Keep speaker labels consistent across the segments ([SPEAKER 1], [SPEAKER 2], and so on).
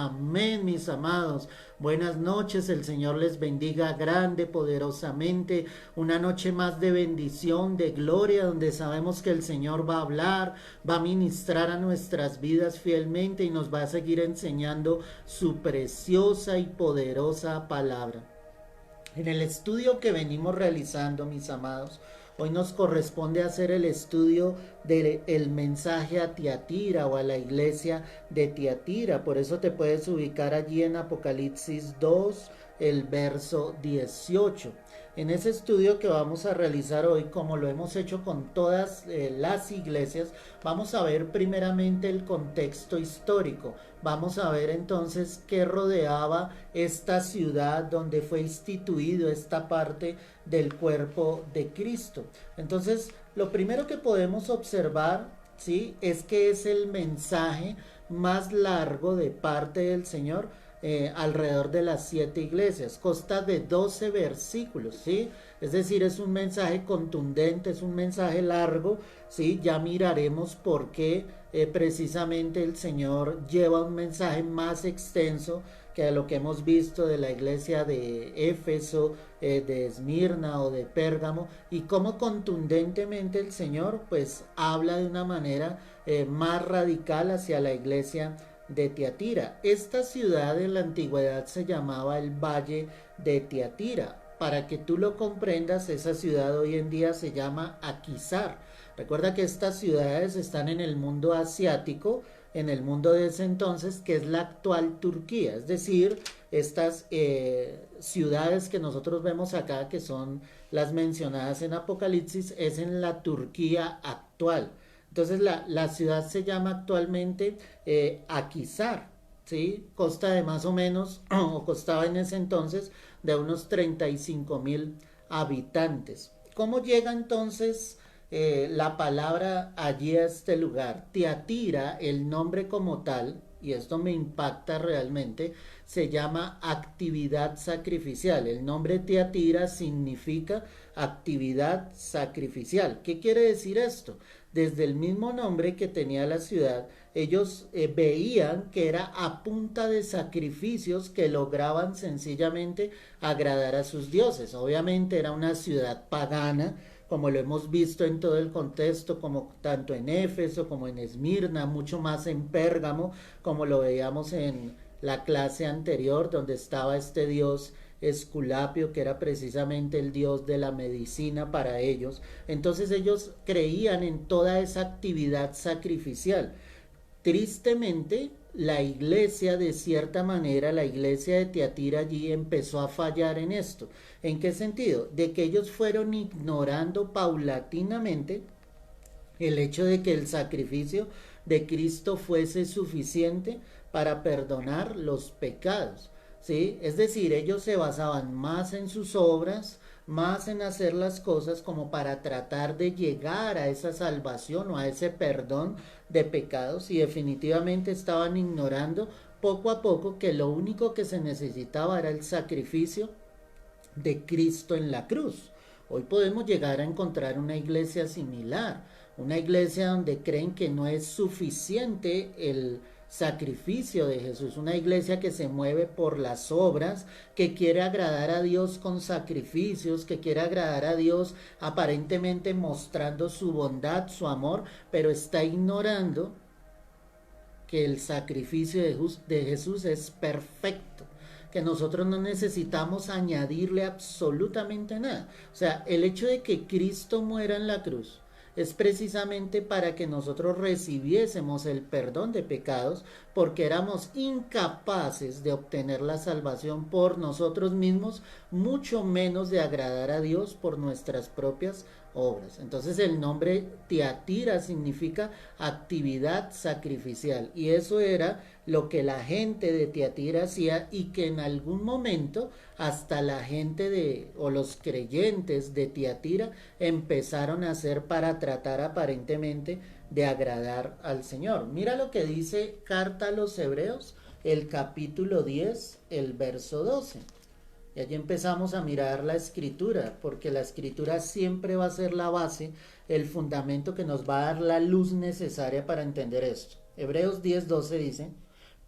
[SPEAKER 1] Amén, mis amados. Buenas noches, el Señor les bendiga grande, poderosamente. Una noche más de bendición, de gloria, donde sabemos que el Señor va a hablar, va a ministrar a nuestras vidas fielmente y nos va a seguir enseñando su preciosa y poderosa palabra. En el estudio que venimos realizando, mis amados, hoy nos corresponde hacer el estudio del mensaje a Tiatira o a la iglesia de Tiatira. Por eso te puedes ubicar allí en Apocalipsis 2, el verso 18. En ese estudio que vamos a realizar hoy, como lo hemos hecho con todas las iglesias, vamos a ver primeramente el contexto histórico. Vamos a ver entonces qué rodeaba esta ciudad donde fue instituido esta parte del cuerpo de Cristo. Entonces, lo primero que podemos observar, ¿sí?, es que es el mensaje más largo de parte del Señor alrededor de las 7 iglesias. Consta de 12 versículos, ¿sí? Es decir, es un mensaje contundente, es un mensaje largo, ¿sí? Ya miraremos por qué precisamente el Señor lleva un mensaje más extenso que lo que hemos visto de la iglesia de Éfeso, de Esmirna o de Pérgamo, y cómo contundentemente el Señor pues habla de una manera más radical hacia la iglesia de Tiatira. Esta ciudad en la antigüedad se llamaba el Valle de Tiatira. Para que tú lo comprendas, esa ciudad hoy en día se llama Aquisar. Recuerda que estas ciudades están en el mundo asiático, en el mundo de ese entonces, que es la actual Turquía. Es decir, estas ciudades que nosotros vemos acá, que son las mencionadas en Apocalipsis, es en la Turquía actual. Entonces la ciudad se llama actualmente Aquisar, ¿sí? Consta de más o menos, o costaba en ese entonces, de unos 35,000 habitantes. ¿Cómo llega entonces la palabra allí a este lugar? Tiatira, el nombre como tal, y esto me impacta realmente, se llama actividad sacrificial. El nombre Tiatira significa actividad sacrificial. ¿Qué quiere decir esto? Desde el mismo nombre que tenía la ciudad, ellos veían que era a punta de sacrificios que lograban sencillamente agradar a sus dioses. Obviamente era una ciudad pagana, como lo hemos visto en todo el contexto, como tanto en Éfeso como en Esmirna, mucho más en Pérgamo, como lo veíamos en la clase anterior, donde estaba este dios Esculapio, que era precisamente el dios de la medicina para ellos. Entonces ellos creían en toda esa actividad sacrificial. Tristemente, la iglesia, de cierta manera, la iglesia de Tiatira allí empezó a fallar en esto. ¿En qué sentido? De que ellos fueron ignorando paulatinamente el hecho de que el sacrificio de Cristo fuese suficiente para perdonar los pecados, ¿sí? Es decir, ellos se basaban más en sus obras, más en hacer las cosas como para tratar de llegar a esa salvación o a ese perdón de pecados, y definitivamente estaban ignorando poco a poco que lo único que se necesitaba era el sacrificio de Cristo en la cruz. Hoy podemos llegar a encontrar una iglesia similar, una iglesia donde creen que no es suficiente el sacrificio de Jesús, una iglesia que se mueve por las obras, que quiere agradar a Dios con sacrificios, que quiere agradar a Dios aparentemente mostrando su bondad, su amor, pero está ignorando que el sacrificio de Jesús es perfecto, que nosotros no necesitamos añadirle absolutamente nada. O sea, el hecho de que Cristo muera en la cruz es precisamente para que nosotros recibiésemos el perdón de pecados, porque éramos incapaces de obtener la salvación por nosotros mismos, mucho menos de agradar a Dios por nuestras propias obras. Entonces el nombre Tiatira significa actividad sacrificial, y eso era lo que la gente de Tiatira hacía, y que en algún momento hasta la gente de o los creyentes de Tiatira empezaron a hacer para tratar aparentemente de agradar al Señor. Mira lo que dice Carta a los Hebreos, el capítulo 10, el verso 12. Y allí empezamos a mirar la escritura, porque la escritura siempre va a ser la base, el fundamento que nos va a dar la luz necesaria para entender esto. Hebreos 10:12 dice: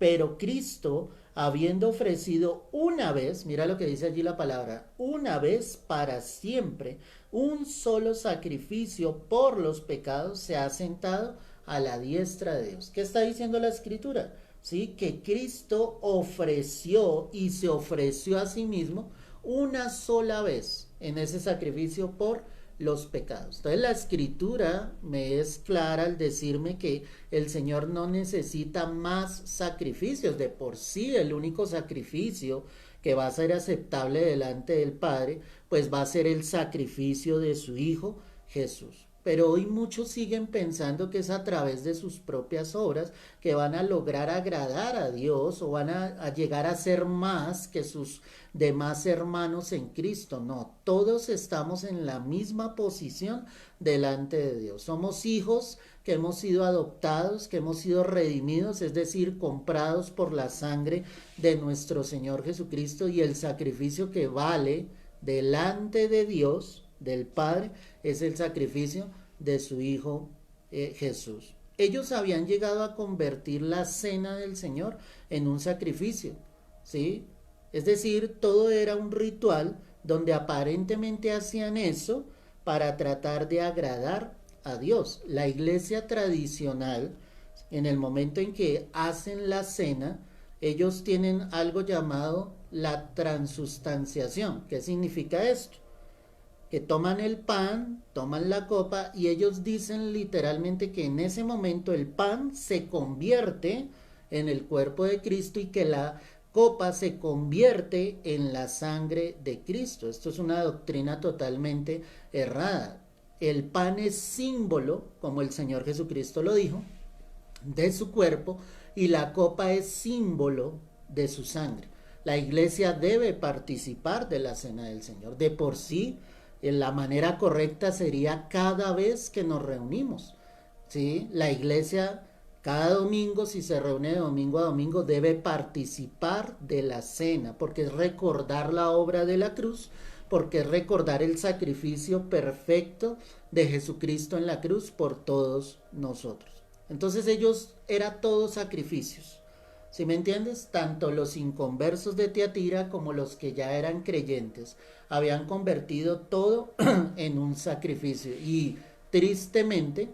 [SPEAKER 1] Pero Cristo, habiendo ofrecido una vez, mira lo que dice allí la palabra, una vez para siempre, un solo sacrificio por los pecados, se ha sentado a la diestra de Dios. ¿Qué está diciendo la Escritura? ¿Sí? Que Cristo ofreció y se ofreció a sí mismo una sola vez en ese sacrificio por los pecados. Entonces la Escritura me es clara al decirme que el Señor no necesita más sacrificios. De por sí el único sacrificio que va a ser aceptable delante del Padre, pues va a ser el sacrificio de su Hijo Jesús. Pero hoy muchos siguen pensando que es a través de sus propias obras que van a lograr agradar a Dios o van a llegar a ser más que sus demás hermanos en Cristo. No, todos estamos en la misma posición delante de Dios. Somos hijos que hemos sido adoptados, que hemos sido redimidos, es decir, comprados por la sangre de nuestro Señor Jesucristo, y el sacrificio que vale delante de Dios, del Padre, es el sacrificio de su Hijo Jesús. Ellos habían llegado a convertir la cena del Señor en un sacrificio, ¿sí? Es decir, todo era un ritual donde aparentemente hacían eso para tratar de agradar a Dios. La iglesia tradicional, en el momento en que hacen la cena, ellos tienen algo llamado la transustanciación. ¿Qué significa esto? Que toman el pan, toman la copa, y ellos dicen literalmente que en ese momento el pan se convierte en el cuerpo de Cristo y que la copa se convierte en la sangre de Cristo. Esto es una doctrina totalmente errada. El pan es símbolo, como el Señor Jesucristo lo dijo, de su cuerpo, y la copa es símbolo de su sangre. La iglesia debe participar de la cena del Señor. De por sí, la manera correcta sería cada vez que nos reunimos, ¿sí? La iglesia cada domingo, si se reúne de domingo a domingo, debe participar de la cena, porque es recordar la obra de la cruz, porque es recordar el sacrificio perfecto de Jesucristo en la cruz por todos nosotros. Entonces ellos eran todos sacrificios. ¿Sí me entiendes? Tanto los inconversos de Tiatira como los que ya eran creyentes habían convertido todo en un sacrificio, y tristemente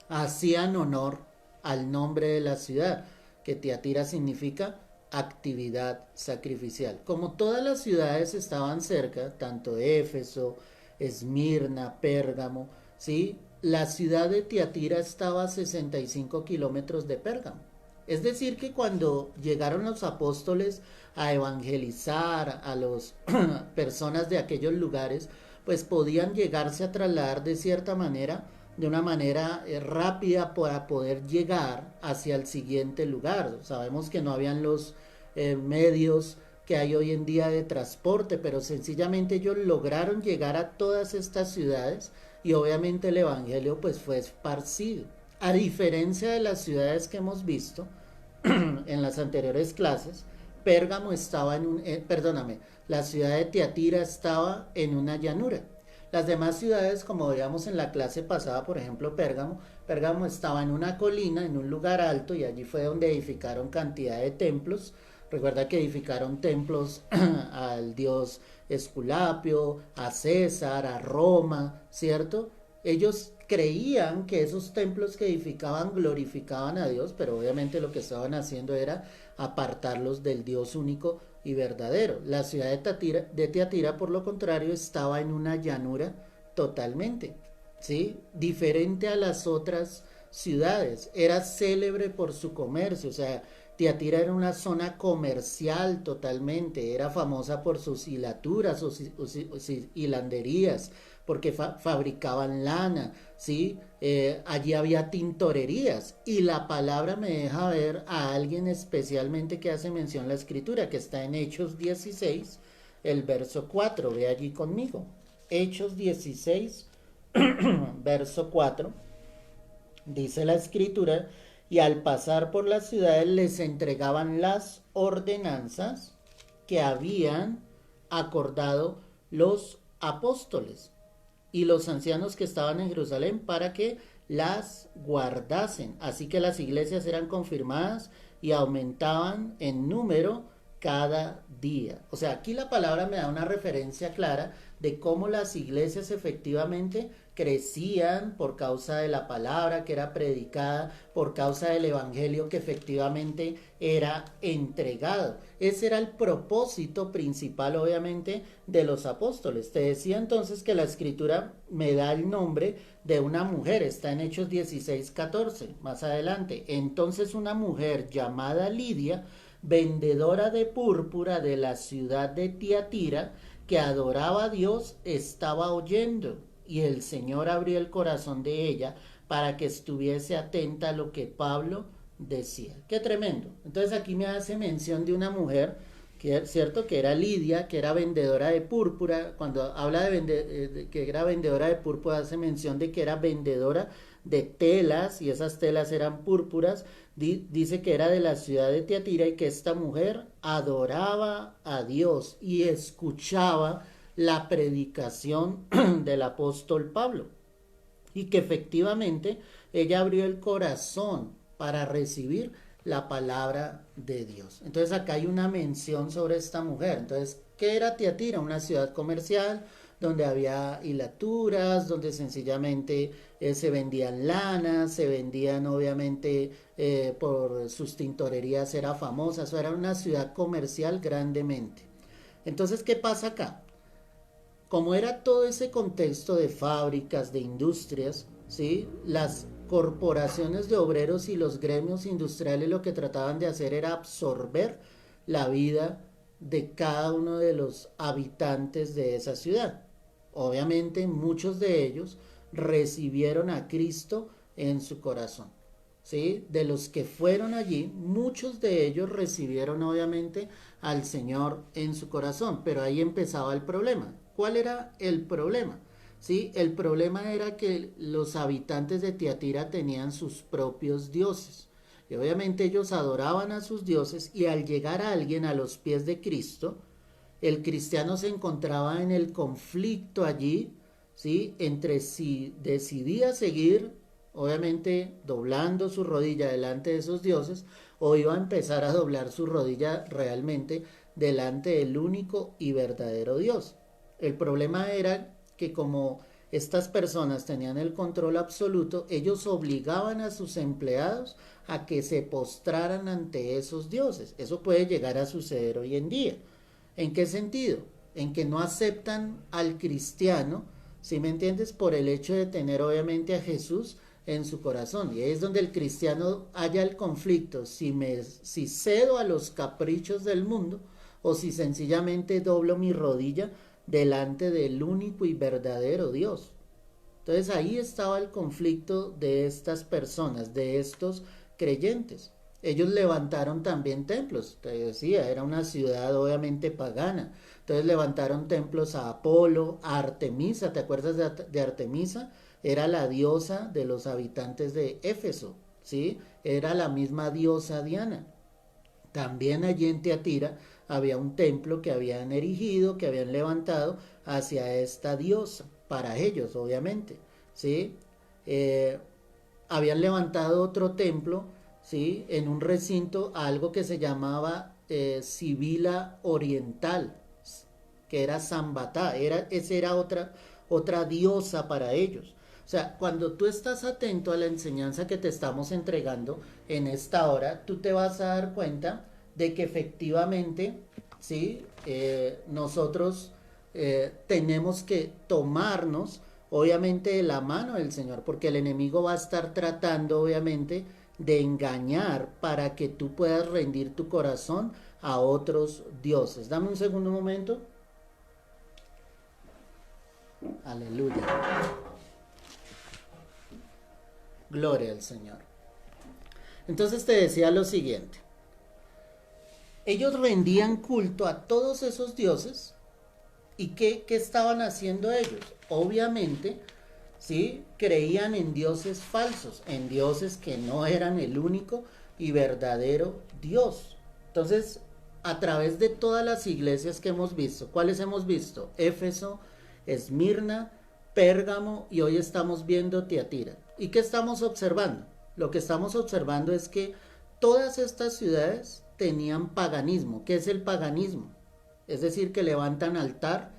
[SPEAKER 1] hacían honor al nombre de la ciudad, que Tiatira significa actividad sacrificial. Como todas las ciudades estaban cerca, tanto Éfeso, Esmirna, Pérgamo, ¿sí? La ciudad de Tiatira estaba a 65 kilómetros de Pérgamo. Es decir, que cuando llegaron los apóstoles a evangelizar a las personas de aquellos lugares, pues podían llegarse a trasladar de cierta manera, de una manera rápida, para poder llegar hacia el siguiente lugar. Sabemos que no habían los medios que hay hoy en día de transporte, pero sencillamente ellos lograron llegar a todas estas ciudades, y obviamente el evangelio pues fue esparcido. A diferencia de las ciudades que hemos visto en las anteriores clases, Pérgamo estaba la ciudad de Tiatira estaba en una llanura. Las demás ciudades, como veíamos en la clase pasada, por ejemplo Pérgamo estaba en una colina, en un lugar alto, y allí fue donde edificaron cantidad de templos. Recuerda que edificaron templos al dios Esculapio, a César, a Roma, ¿cierto? Ellos creían que esos templos que edificaban glorificaban a Dios, pero obviamente lo que estaban haciendo era apartarlos del Dios único y verdadero. La ciudad de Tiatira, por lo contrario, estaba en una llanura totalmente, ¿sí? Diferente a las otras ciudades. Era célebre por su comercio, o sea, Tiatira era una zona comercial totalmente, era famosa por sus hilaturas, sus hilanderías, porque fabricaban lana, ¿sí? Allí había tintorerías, y la palabra me deja ver a alguien especialmente que hace mención la escritura, que está en Hechos 16, el verso 4, ve allí conmigo. Hechos 16, verso 4, dice la escritura: y al pasar por las ciudades les entregaban las ordenanzas que habían acordado los apóstoles y los ancianos que estaban en Jerusalén, para que las guardasen. Así que las iglesias eran confirmadas y aumentaban en número cada día. O sea, aquí la palabra me da una referencia clara de cómo las iglesias efectivamente crecían por causa de la palabra que era predicada, por causa del evangelio que efectivamente era entregado. Ese era el propósito principal, obviamente, de los apóstoles. Te decía entonces que la escritura me da el nombre de una mujer, está en Hechos 16:14, más adelante. Entonces una mujer llamada Lidia, vendedora de púrpura de la ciudad de Tiatira, que adoraba a Dios, estaba oyendo, y el Señor abrió el corazón de ella para que estuviese atenta a lo que Pablo decía. Qué tremendo. Entonces aquí me hace mención de una mujer, que cierto, que era Lidia, que era vendedora de púrpura. Cuando habla de que era vendedora de púrpura, hace mención de que era vendedora de telas, y esas telas eran púrpuras. Dice que era de la ciudad de Tiatira, y que esta mujer adoraba a Dios y escuchaba la predicación del apóstol Pablo, y que efectivamente ella abrió el corazón para recibir la palabra de Dios. Entonces acá hay una mención sobre esta mujer. Entonces, ¿qué era Tiatira? Una ciudad comercial donde había hilaturas, donde sencillamente se vendían lanas, se vendían obviamente por sus tintorerías, era famosa. Eso era una ciudad comercial grandemente. Entonces, ¿qué pasa acá? Como era todo ese contexto de fábricas, de industrias, ¿sí? Las corporaciones de obreros y los gremios industriales lo que trataban de hacer era absorber la vida de cada uno de los habitantes de esa ciudad. Obviamente muchos de ellos recibieron a Cristo en su corazón, ¿sí? De los que fueron allí, muchos de ellos recibieron obviamente al Señor en su corazón, pero ahí empezaba el problema. ¿Cuál era el problema? ¿Sí? El problema era que los habitantes de Tiatira tenían sus propios dioses. Y obviamente ellos adoraban a sus dioses, y al llegar a alguien a los pies de Cristo, el cristiano se encontraba en el conflicto allí, ¿sí? Entre si decidía seguir, obviamente, doblando su rodilla delante de esos dioses, o iba a empezar a doblar su rodilla realmente delante del único y verdadero Dios. El problema era que como estas personas tenían el control absoluto, ellos obligaban a sus empleados a que se postraran ante esos dioses. Eso puede llegar a suceder hoy en día. ¿En qué sentido? En que no aceptan al cristiano, ¿sí me entiendes? Por el hecho de tener obviamente a Jesús en su corazón. Y ahí es donde el cristiano halla el conflicto, si cedo a los caprichos del mundo, o si sencillamente doblo mi rodilla delante del único y verdadero Dios. Entonces ahí estaba el conflicto de estas personas, de estos creyentes. Ellos levantaron también templos, te decía, era una ciudad obviamente pagana. Entonces levantaron templos a Apolo, a Artemisa. ¿Te acuerdas de Artemisa? Era la diosa de los habitantes de Éfeso, ¿sí? Era la misma diosa Diana. También allí en Tiatira había un templo que habían erigido, que habían levantado hacia esta diosa, para ellos obviamente, ¿sí? Habían levantado otro templo, ¿sí? En un recinto, algo que se llamaba Sibila Oriental, que era Zambatá, esa era otra diosa para ellos. O sea, cuando tú estás atento a la enseñanza que te estamos entregando en esta hora, tú te vas a dar cuenta de que efectivamente, ¿sí? Nosotros tenemos que tomarnos, obviamente, de la mano del Señor, porque el enemigo va a estar tratando, obviamente, de engañar para que tú puedas rendir tu corazón a otros dioses. Dame un segundo, un momento. Aleluya. Gloria al Señor. Entonces te decía lo siguiente. Ellos rendían culto a todos esos dioses. ¿Y qué estaban haciendo ellos? Obviamente, ¿sí? Creían en dioses falsos, en dioses que no eran el único y verdadero Dios. Entonces, a través de todas las iglesias que hemos visto, ¿cuáles hemos visto? Éfeso, Esmirna, Pérgamo, y hoy estamos viendo Tiatira. ¿Y qué estamos observando? Lo que estamos observando es que Todas estas ciudades tenían paganismo. ¿Qué es el paganismo? Es decir, que levantan altar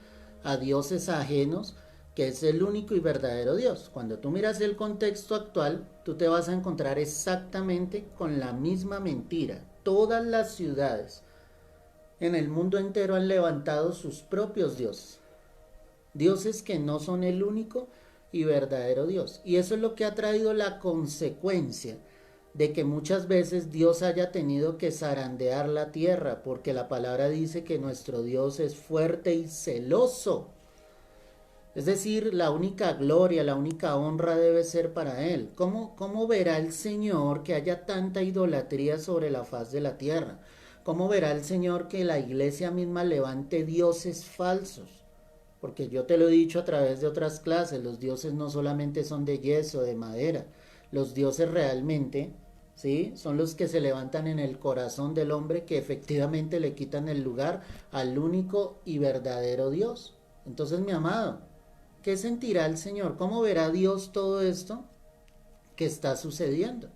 [SPEAKER 1] a dioses ajenos, que es el único y verdadero Dios. Cuando tú miras el contexto actual, tú te vas a encontrar exactamente con la misma mentira. Todas las ciudades en el mundo entero han levantado sus propios dioses. Dioses que no son el único y verdadero Dios. Y eso es lo que ha traído la consecuencia de que muchas veces Dios haya tenido que zarandear la tierra, porque la palabra dice que nuestro Dios es fuerte y celoso. Es decir, la única gloria, la única honra debe ser para Él. ¿Cómo verá el Señor que haya tanta idolatría sobre la faz de la tierra? ¿Cómo verá el Señor que la iglesia misma levante dioses falsos? Porque yo te lo he dicho a través de otras clases, los dioses no solamente son de yeso, de madera, los dioses realmente, ¿sí? Son los que se levantan en el corazón del hombre, que efectivamente le quitan el lugar al único y verdadero Dios. Entonces, mi amado, ¿qué sentirá el Señor? ¿Cómo verá Dios todo esto que está sucediendo?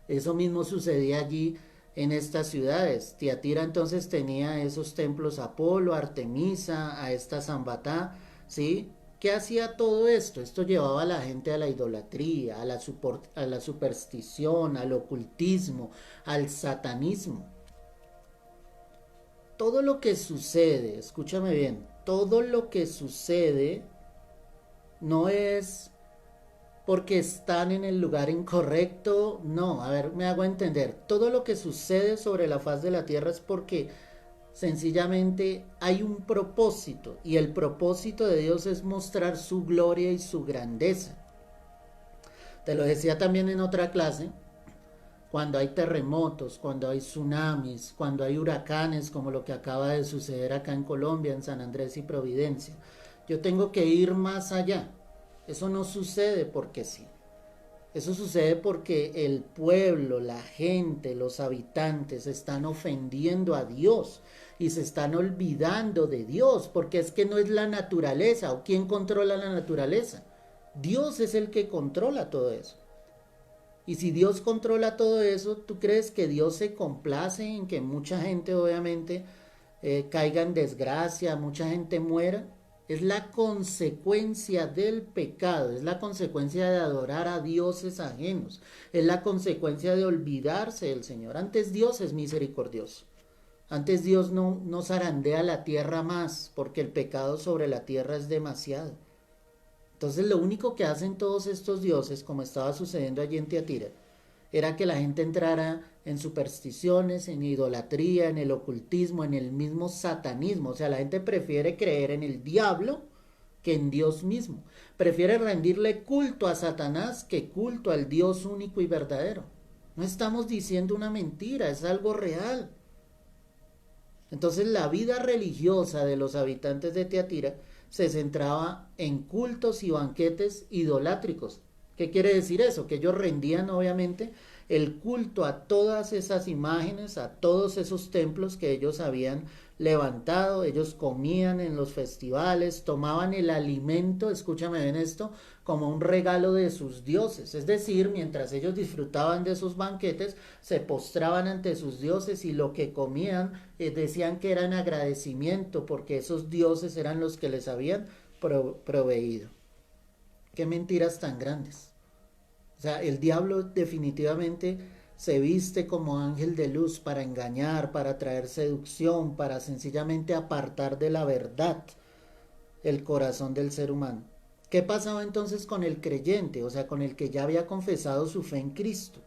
[SPEAKER 1] Eso mismo sucedía allí en estas ciudades. Tiatira entonces tenía esos templos a Apolo, a Artemisa, a esta Zambatá, ¿sí? ¿Qué hacía todo esto? Esto llevaba a la gente a la idolatría, a la superstición, al ocultismo, al satanismo. Todo lo que sucede, escúchame bien, todo lo que sucede no es porque están en el lugar incorrecto, no, a ver, me hago entender, todo lo que sucede sobre la faz de la tierra es porque sencillamente hay un propósito, y el propósito de Dios es mostrar su gloria y su grandeza. Te lo decía también en otra clase, cuando hay terremotos, cuando hay tsunamis, cuando hay huracanes, como lo que acaba de suceder acá en Colombia, en San Andrés y Providencia, yo tengo que ir más allá. Eso no sucede porque sí. Eso sucede porque el pueblo, la gente, los habitantes están ofendiendo a Dios y se están olvidando de Dios, porque es que no es la naturaleza. ¿O quién controla la naturaleza? Dios es el que controla todo eso. Y si Dios controla todo eso, ¿tú crees que Dios se complace en que mucha gente obviamente caiga en desgracia, mucha gente muera? Es la consecuencia del pecado, es la consecuencia de adorar a dioses ajenos, es la consecuencia de olvidarse del Señor. Antes Dios es misericordioso, antes Dios no zarandea la tierra más, porque el pecado sobre la tierra es demasiado. Entonces lo único que hacen todos estos dioses, como estaba sucediendo allí en Tiatira, era que la gente entrara en supersticiones, en idolatría, en el ocultismo, en el mismo satanismo. O sea, la gente prefiere creer en el diablo que en Dios mismo. Prefiere rendirle culto a Satanás que culto al Dios único y verdadero. No estamos diciendo una mentira, es algo real. Entonces la vida religiosa de los habitantes de Tiatira se centraba en cultos y banquetes idolátricos. ¿Qué quiere decir eso? Que ellos rendían obviamente el culto a todas esas imágenes, a todos esos templos que ellos habían levantado. Ellos comían en los festivales, tomaban el alimento, escúchame bien esto, como un regalo de sus dioses. Es decir, mientras ellos disfrutaban de esos banquetes, se postraban ante sus dioses y lo que comían decían que era en agradecimiento porque esos dioses eran los que les habían proveído. Qué mentiras tan grandes. O sea, el diablo definitivamente se viste como ángel de luz para engañar, para traer seducción, para sencillamente apartar de la verdad el corazón del ser humano. ¿Qué pasaba entonces con el creyente? O sea, con el que ya había confesado su fe en Cristo.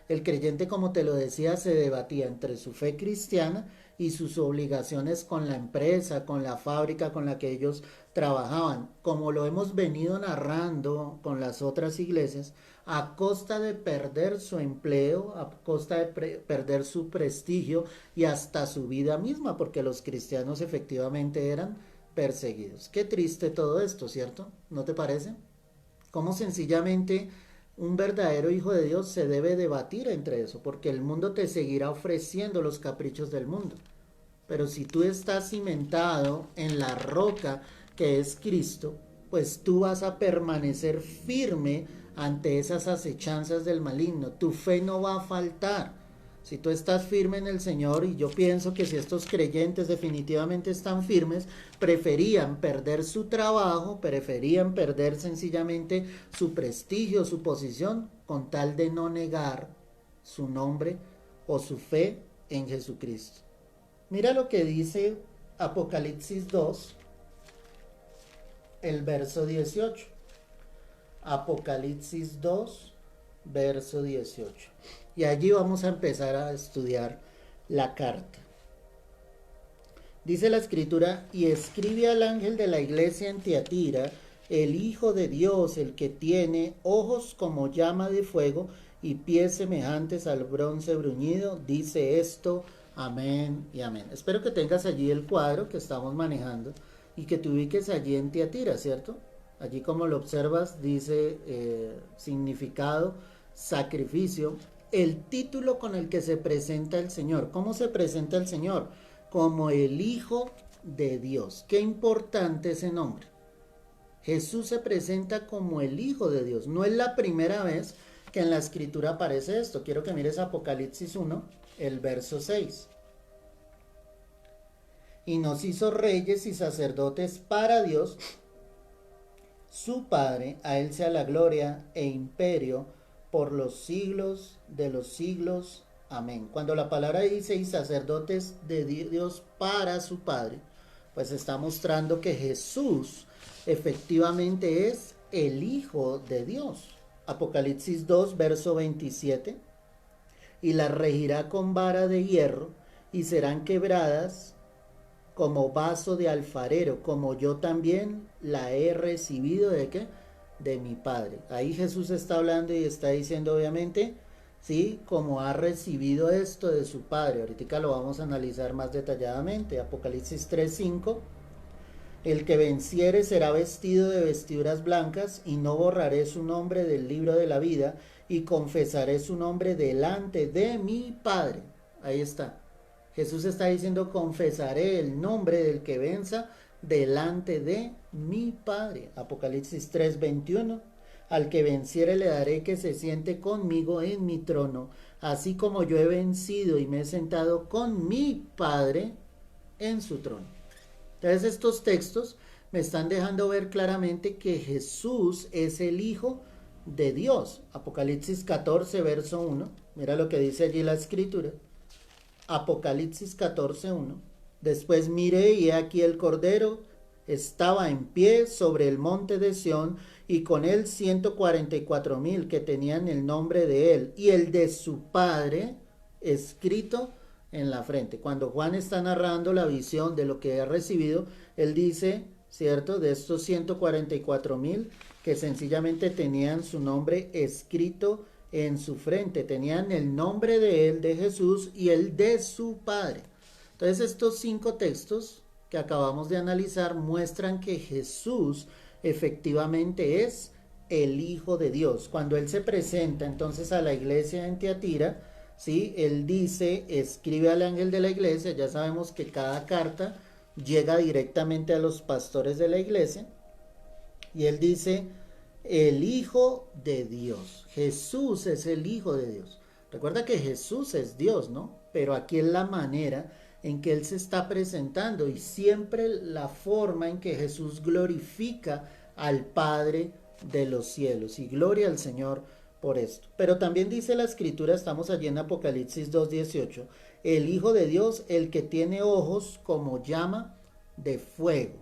[SPEAKER 1] El creyente, como te lo decía, se debatía entre su fe cristiana y sus obligaciones con la empresa, con la fábrica con la que ellos trabajaban, como lo hemos venido narrando con las otras iglesias, a costa de perder su empleo, a costa de perder su prestigio y hasta su vida misma, porque los cristianos efectivamente eran perseguidos. Qué triste todo esto, ¿cierto? ¿No te parece? Cómo sencillamente un verdadero hijo de Dios se debe debatir entre eso, porque el mundo te seguirá ofreciendo los caprichos del mundo. Pero si tú estás cimentado en la roca que es Cristo, pues tú vas a permanecer firme ante esas acechanzas del maligno. Tu fe no va a faltar. Si tú estás firme en el Señor, y yo pienso que si estos creyentes definitivamente están firmes, preferían perder su trabajo, preferían perder sencillamente su prestigio, su posición, con tal de no negar su nombre o su fe en Jesucristo. Mira lo que dice Apocalipsis 2, el verso 18. Apocalipsis 2, verso 18. Y allí vamos a empezar a estudiar la carta. Dice la escritura: y escribe al ángel de la iglesia en Tiatira, el Hijo de Dios, el que tiene ojos como llama de fuego y pies semejantes al bronce bruñido, dice esto, amén y amén. Espero que tengas allí el cuadro que estamos manejando y que te ubiques allí en Tiatira, ¿cierto? Allí, como lo observas, dice significado, sacrificio, el título con el que se presenta el Señor. ¿Cómo se presenta el Señor? Como el Hijo de Dios. Qué importante ese nombre. Jesús se presenta como el Hijo de Dios. No es la primera vez que en la escritura aparece esto. Quiero que mires Apocalipsis 1, el verso 6. Y nos hizo reyes y sacerdotes para Dios, su Padre. A él sea la gloria e imperio por los siglos de los siglos. Amén. Cuando la palabra dice y sacerdotes de Dios para su Padre, pues está mostrando que Jesús efectivamente es el Hijo de Dios. Apocalipsis 2, verso 27. Y las regirá con vara de hierro y serán quebradas como vaso de alfarero, como yo también la he recibido ¿de qué? De mi Padre. Ahí Jesús está hablando y está diciendo, obviamente, ¿sí? Como ha recibido esto de su Padre. Ahorita lo vamos a analizar más detalladamente. Apocalipsis 3:5. El que venciere será vestido de vestiduras blancas, y no borraré su nombre del libro de la vida, y confesaré su nombre delante de mi Padre. Ahí está. Jesús está diciendo, confesaré el nombre del que venza delante de mi Padre. Apocalipsis 3:21. Al que venciere le daré que se siente conmigo en mi trono, así como yo he vencido y me he sentado con mi Padre en su trono. Entonces estos textos me están dejando ver claramente que Jesús es el Hijo de Dios. Apocalipsis 14, verso 1. Mira lo que dice allí la escritura. Apocalipsis 14:1. Después miré y he aquí el Cordero estaba en pie sobre el monte de Sión, y con él 144,000 que tenían el nombre de él y el de su Padre escrito en la frente. Cuando Juan está narrando la visión de lo que ha recibido, él dice, ¿cierto?, de estos 144,000 que sencillamente tenían su nombre escrito en su frente, tenían el nombre de él, de Jesús, y el de su Padre. Entonces estos 5 textos que acabamos de analizar muestran que Jesús efectivamente es el Hijo de Dios. Cuando él se presenta entonces a la iglesia en Tiatira, ¿sí? Él dice, escribe al ángel de la iglesia. Ya sabemos que cada carta llega directamente a los pastores de la iglesia, y él dice, el Hijo de Dios. Jesús es el Hijo de Dios. Recuerda que Jesús es Dios, ¿no? Pero aquí es la manera en que él se está presentando, y siempre la forma en que Jesús glorifica al Padre de los cielos, y gloria al Señor por esto. Pero también dice la escritura, estamos allí en Apocalipsis 2:18, el Hijo de Dios, el que tiene ojos como llama de fuego,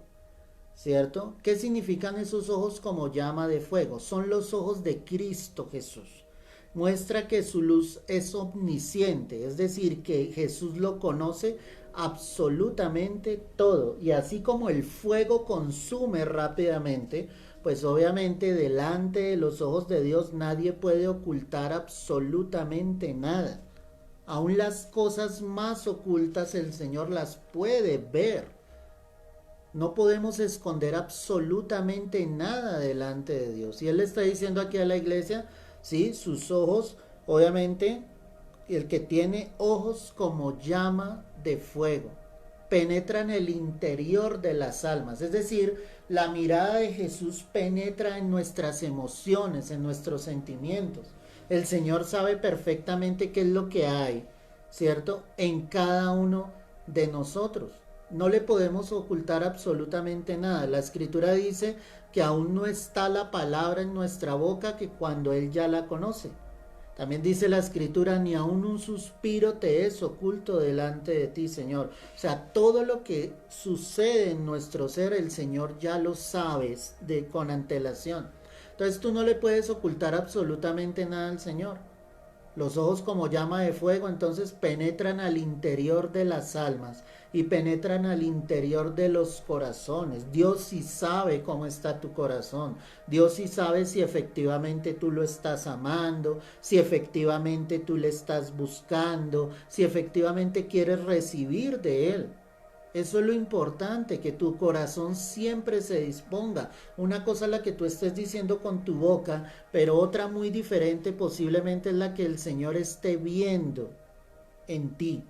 [SPEAKER 1] ¿cierto? ¿Qué significan esos ojos como llama de fuego? Son los ojos de Cristo Jesús. Muestra que su luz es omnisciente, es decir, que Jesús lo conoce absolutamente todo, y así como el fuego consume rápidamente, pues obviamente delante de los ojos de Dios nadie puede ocultar absolutamente nada. Aún las cosas más ocultas el Señor las puede ver. No podemos esconder absolutamente nada delante de Dios. Y Él le está diciendo aquí a la iglesia, sí, sus ojos, obviamente, el que tiene ojos como llama de fuego, penetran el interior de las almas. Es decir, la mirada de Jesús penetra en nuestras emociones, en nuestros sentimientos. El Señor sabe perfectamente qué es lo que hay ¿cierto? En cada uno de nosotros. No le podemos ocultar absolutamente nada. La escritura dice que aún no está la palabra en nuestra boca que cuando Él ya la conoce. También dice la escritura, ni aun un suspiro te es oculto delante de ti, Señor. O sea, todo lo que sucede en nuestro ser, el Señor ya lo sabes con antelación. Entonces tú no le puedes ocultar absolutamente nada al Señor. Los ojos como llama de fuego entonces penetran al interior de las almas y penetran al interior de los corazones. Dios sí sabe cómo está tu corazón. Dios sí sabe si efectivamente tú lo estás amando, si efectivamente tú le estás buscando, si efectivamente quieres recibir de Él. Eso es lo importante, que tu corazón siempre se disponga. Una cosa es la que tú estés diciendo con tu boca, pero otra muy diferente posiblemente es la que el Señor esté viendo en ti.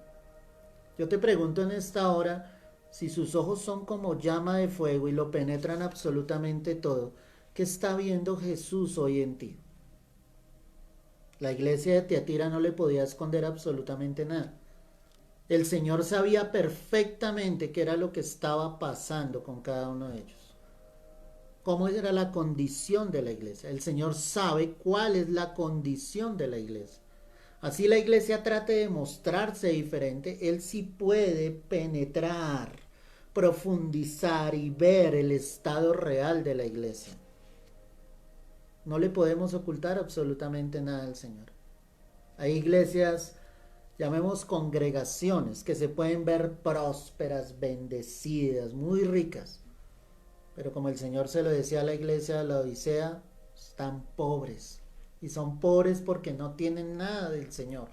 [SPEAKER 1] Yo te pregunto en esta hora, si sus ojos son como llama de fuego y lo penetran absolutamente todo, ¿qué está viendo Jesús hoy en ti? La iglesia de Tiatira no le podía esconder absolutamente nada. El Señor sabía perfectamente qué era lo que estaba pasando con cada uno de ellos. Cómo era la condición de la iglesia. El Señor sabe cuál es la condición de la iglesia. Así la iglesia trate de mostrarse diferente, Él sí puede penetrar, profundizar y ver el estado real de la iglesia. No le podemos ocultar absolutamente nada al Señor. Hay iglesias, llamemos congregaciones, que se pueden ver prósperas, bendecidas, muy ricas. Pero como el Señor se lo decía a la iglesia de la Odisea, están pobres. Y son pobres porque no tienen nada del Señor.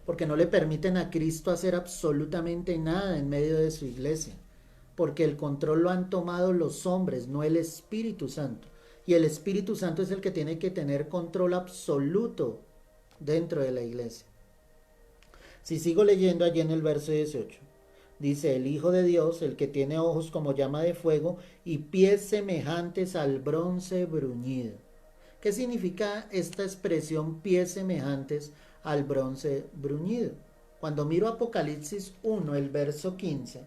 [SPEAKER 1] Porque no le permiten a Cristo hacer absolutamente nada en medio de su iglesia. Porque el control lo han tomado los hombres, no el Espíritu Santo. Y el Espíritu Santo es el que tiene que tener control absoluto dentro de la iglesia. Si sigo leyendo allí en el verso 18, dice: el Hijo de Dios, el que tiene ojos como llama de fuego y pies semejantes al bronce bruñido. ¿Qué significa esta expresión, pies semejantes al bronce bruñido? Cuando miro Apocalipsis 1, el verso 15,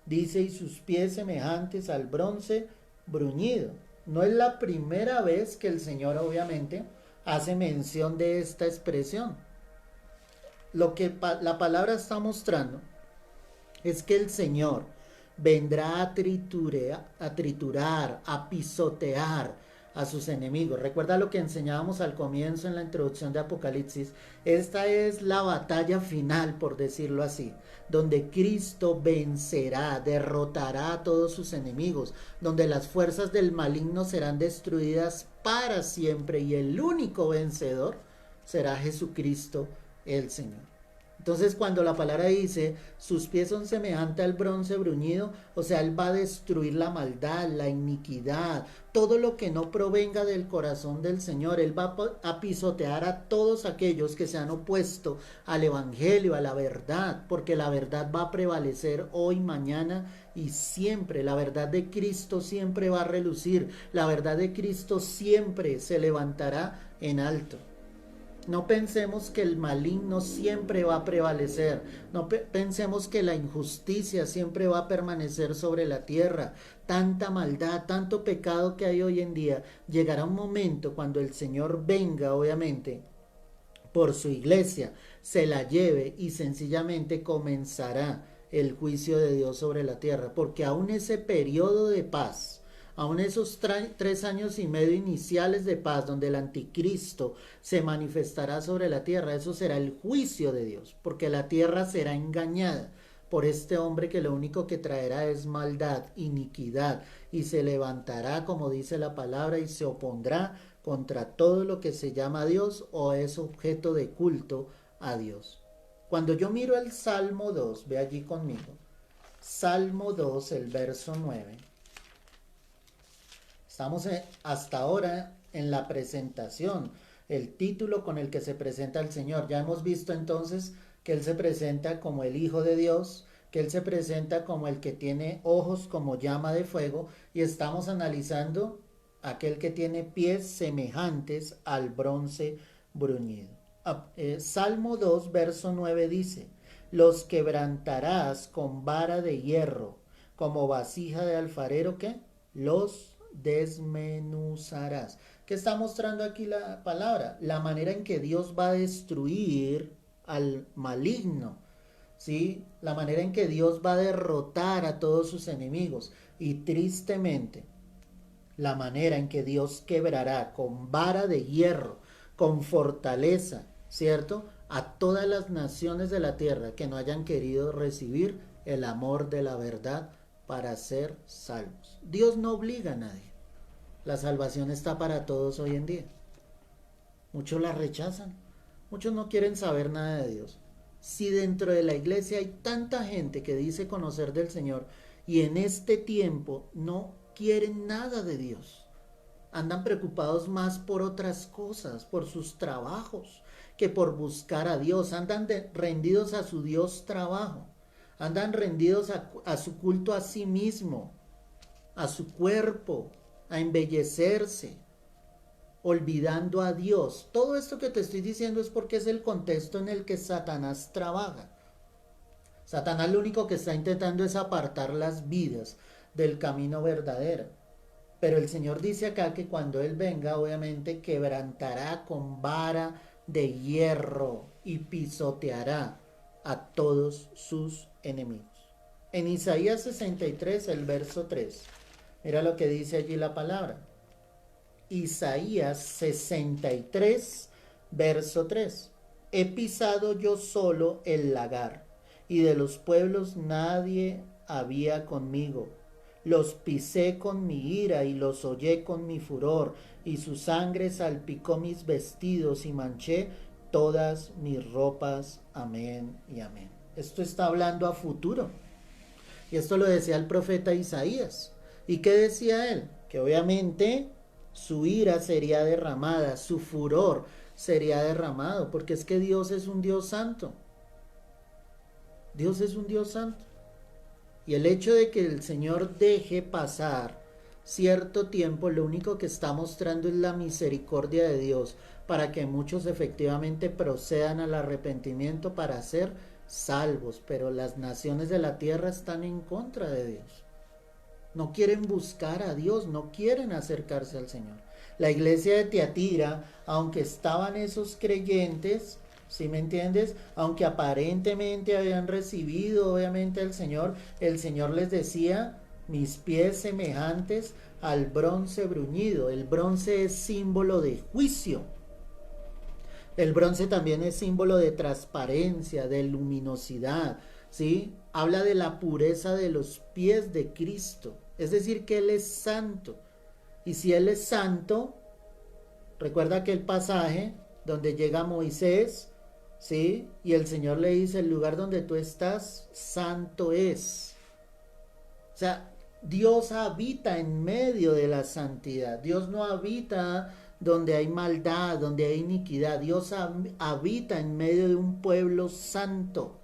[SPEAKER 1] dice: y sus pies semejantes al bronce bruñido. No es la primera vez que el Señor obviamente hace mención de esta expresión. Lo que la palabra está mostrando es que el Señor vendrá a triturar, a pisotear a sus enemigos. Recuerda lo que enseñábamos al comienzo en la introducción de Apocalipsis. Esta es la batalla final, por decirlo así, donde Cristo vencerá, derrotará a todos sus enemigos, donde las fuerzas del maligno serán destruidas para siempre y el único vencedor será Jesucristo el Señor. Entonces cuando la palabra dice sus pies son semejantes al bronce bruñido, o sea, Él va a destruir la maldad, la iniquidad, todo lo que no provenga del corazón del Señor. Él va a pisotear a todos aquellos que se han opuesto al Evangelio, a la verdad, porque la verdad va a prevalecer hoy, mañana y siempre. La verdad de Cristo siempre va a relucir, la verdad de Cristo siempre se levantará en alto. No pensemos que el maligno siempre va a prevalecer. No pensemos que la injusticia siempre va a permanecer sobre la tierra. Tanta maldad, tanto pecado que hay hoy en día. Llegará un momento cuando el Señor venga, obviamente, por su iglesia, se la lleve y sencillamente comenzará el juicio de Dios sobre la tierra. Porque aún ese periodo de paz, aún esos 3 años y medio iniciales de paz donde el anticristo se manifestará sobre la tierra, eso será el juicio de Dios, porque la tierra será engañada por este hombre que lo único que traerá es maldad, iniquidad, y se levantará, como dice la palabra, y se opondrá contra todo lo que se llama Dios o es objeto de culto a Dios. Cuando yo miro el Salmo 2, ve allí conmigo, Salmo 2, el verso 9. Estamos hasta ahora en la presentación, el título con el que se presenta el Señor. Ya hemos visto entonces que Él se presenta como el Hijo de Dios, que Él se presenta como el que tiene ojos como llama de fuego, y estamos analizando aquel que tiene pies semejantes al bronce bruñido. Salmo 2, verso 9 dice: los quebrantarás con vara de hierro, como vasija de alfarero, ¿qué? Los desmenuzarás. ¿Qué está mostrando aquí la palabra? La manera en que Dios va a destruir al maligno, ¿sí? La manera en que Dios va a derrotar a todos sus enemigos. Y tristemente, la manera en que Dios quebrará con vara de hierro, con fortaleza, ¿cierto? A todas las naciones de la tierra que no hayan querido recibir el amor de la verdad para ser salvos. Dios no obliga a nadie. La salvación está para todos hoy en día. Muchos la rechazan. Muchos no quieren saber nada de Dios. Si dentro de la iglesia hay tanta gente que dice conocer del Señor y en este tiempo no quieren nada de Dios, andan preocupados más por otras cosas, por sus trabajos, que por buscar a Dios. Andan rendidos a su Dios trabajo. Andan rendidos a su culto a sí mismo, a su cuerpo, a embellecerse, olvidando a Dios. Todo esto que te estoy diciendo es porque es el contexto en el que Satanás trabaja. Satanás lo único que está intentando es apartar las vidas del camino verdadero. Pero el Señor dice acá que cuando Él venga, obviamente quebrantará con vara de hierro y pisoteará a todos sus enemigos. En Isaías 63, el verso 3, mira lo que dice allí la palabra. Isaías 63, verso 3. He pisado yo solo el lagar, y de los pueblos nadie había conmigo. Los pisé con mi ira y los hollé con mi furor, y su sangre salpicó mis vestidos y manché todas mis ropas. Amén y amén. Esto está hablando a futuro. Y esto lo decía el profeta Isaías. ¿Y qué decía él? Que obviamente su ira sería derramada, su furor sería derramado, porque es que Dios es un Dios santo. Dios es un Dios santo. Y el hecho de que el Señor deje pasar cierto tiempo, lo único que está mostrando es la misericordia de Dios para que muchos efectivamente procedan al arrepentimiento para ser salvos. Pero las naciones de la tierra están en contra de Dios. No quieren buscar a Dios, no quieren acercarse al Señor. La iglesia de Tiatira, aunque estaban esos creyentes, ¿sí me entiendes? Aunque aparentemente habían recibido obviamente al Señor, el Señor les decía, mis pies semejantes al bronce bruñido. El bronce es símbolo de juicio. El bronce también es símbolo de transparencia, de luminosidad, ¿sí? Habla de la pureza de los pies de Cristo. Es decir, que Él es santo. Y si Él es santo, recuerda aquel pasaje donde llega Moisés, ¿sí? Y el Señor le dice, el lugar donde tú estás, santo es. O sea, Dios habita en medio de la santidad. Dios no habita donde hay maldad, donde hay iniquidad. Dios habita en medio de un pueblo santo.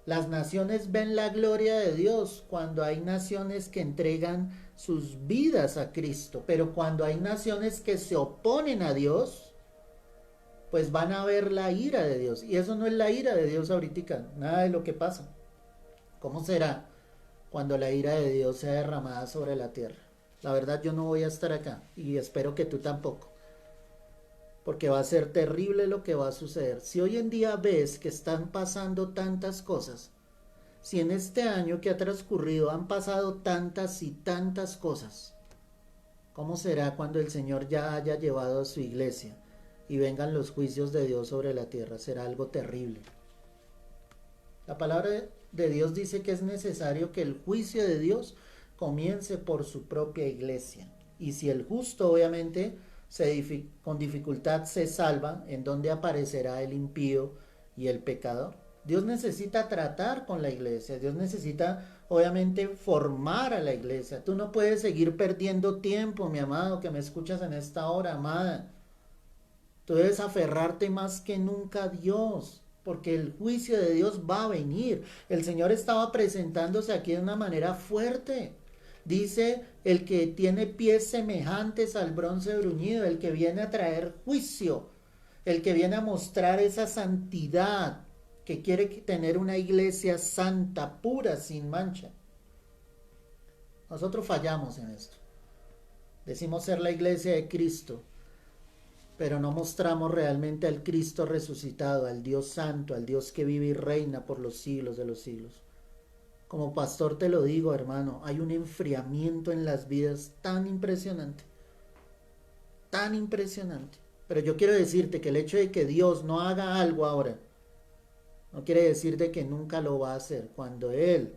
[SPEAKER 1] Las naciones ven la gloria de Dios cuando hay naciones que entregan sus vidas a Cristo, pero cuando hay naciones que se oponen a Dios, pues van a ver la ira de Dios. Y eso no es la ira de Dios ahorita, nada de lo que pasa. ¿Cómo será cuando la ira de Dios sea derramada sobre la tierra? La verdad yo no voy a estar acá y espero que tú tampoco. Porque va a ser terrible lo que va a suceder. Si hoy en día ves que están pasando tantas cosas, si en este año que ha transcurrido han pasado tantas y tantas cosas, ¿cómo será cuando el Señor ya haya llevado a su iglesia y vengan los juicios de Dios sobre la tierra? Será algo terrible. La palabra de Dios dice que es necesario que el juicio de Dios comience por su propia iglesia. Y si el justo obviamente con dificultad se salva, ¿en dónde aparecerá el impío y el pecador? Dios necesita tratar con la iglesia, Dios necesita obviamente formar a la iglesia. Tú no puedes seguir perdiendo tiempo, mi amado, que me escuchas en esta hora, amada. Tú debes aferrarte más que nunca a Dios, porque el juicio de Dios va a venir. El Señor estaba presentándose aquí de una manera fuerte. Dice, el que tiene pies semejantes al bronce bruñido, el que viene a traer juicio, el que viene a mostrar esa santidad, que quiere tener una iglesia santa, pura, sin mancha. Nosotros fallamos en esto. Decimos ser la iglesia de Cristo, pero no mostramos realmente al Cristo resucitado, al Dios santo, al Dios que vive y reina por los siglos de los siglos. Como pastor te lo digo, hermano, hay un enfriamiento en las vidas tan impresionante, tan impresionante. Pero yo quiero decirte que el hecho de que Dios no haga algo ahora, no quiere decir de que nunca lo va a hacer. Cuando Él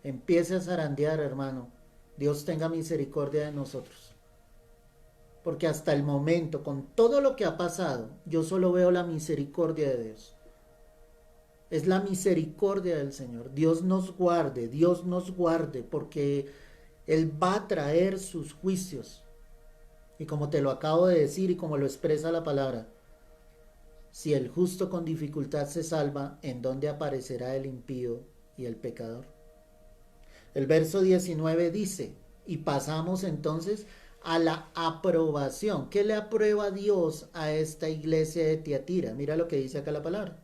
[SPEAKER 1] empiece a zarandear, hermano, Dios tenga misericordia de nosotros. Porque hasta el momento, con todo lo que ha pasado, yo solo veo la misericordia de Dios. Es la misericordia del Señor. Dios nos guarde, porque Él va a traer sus juicios. Y como te lo acabo de decir y como lo expresa la palabra, si el justo con dificultad se salva, ¿en dónde aparecerá el impío y el pecador? El verso 19 dice, y pasamos entonces a la aprobación. ¿Qué le aprueba Dios a esta iglesia de Tiatira? Mira lo que dice acá la palabra.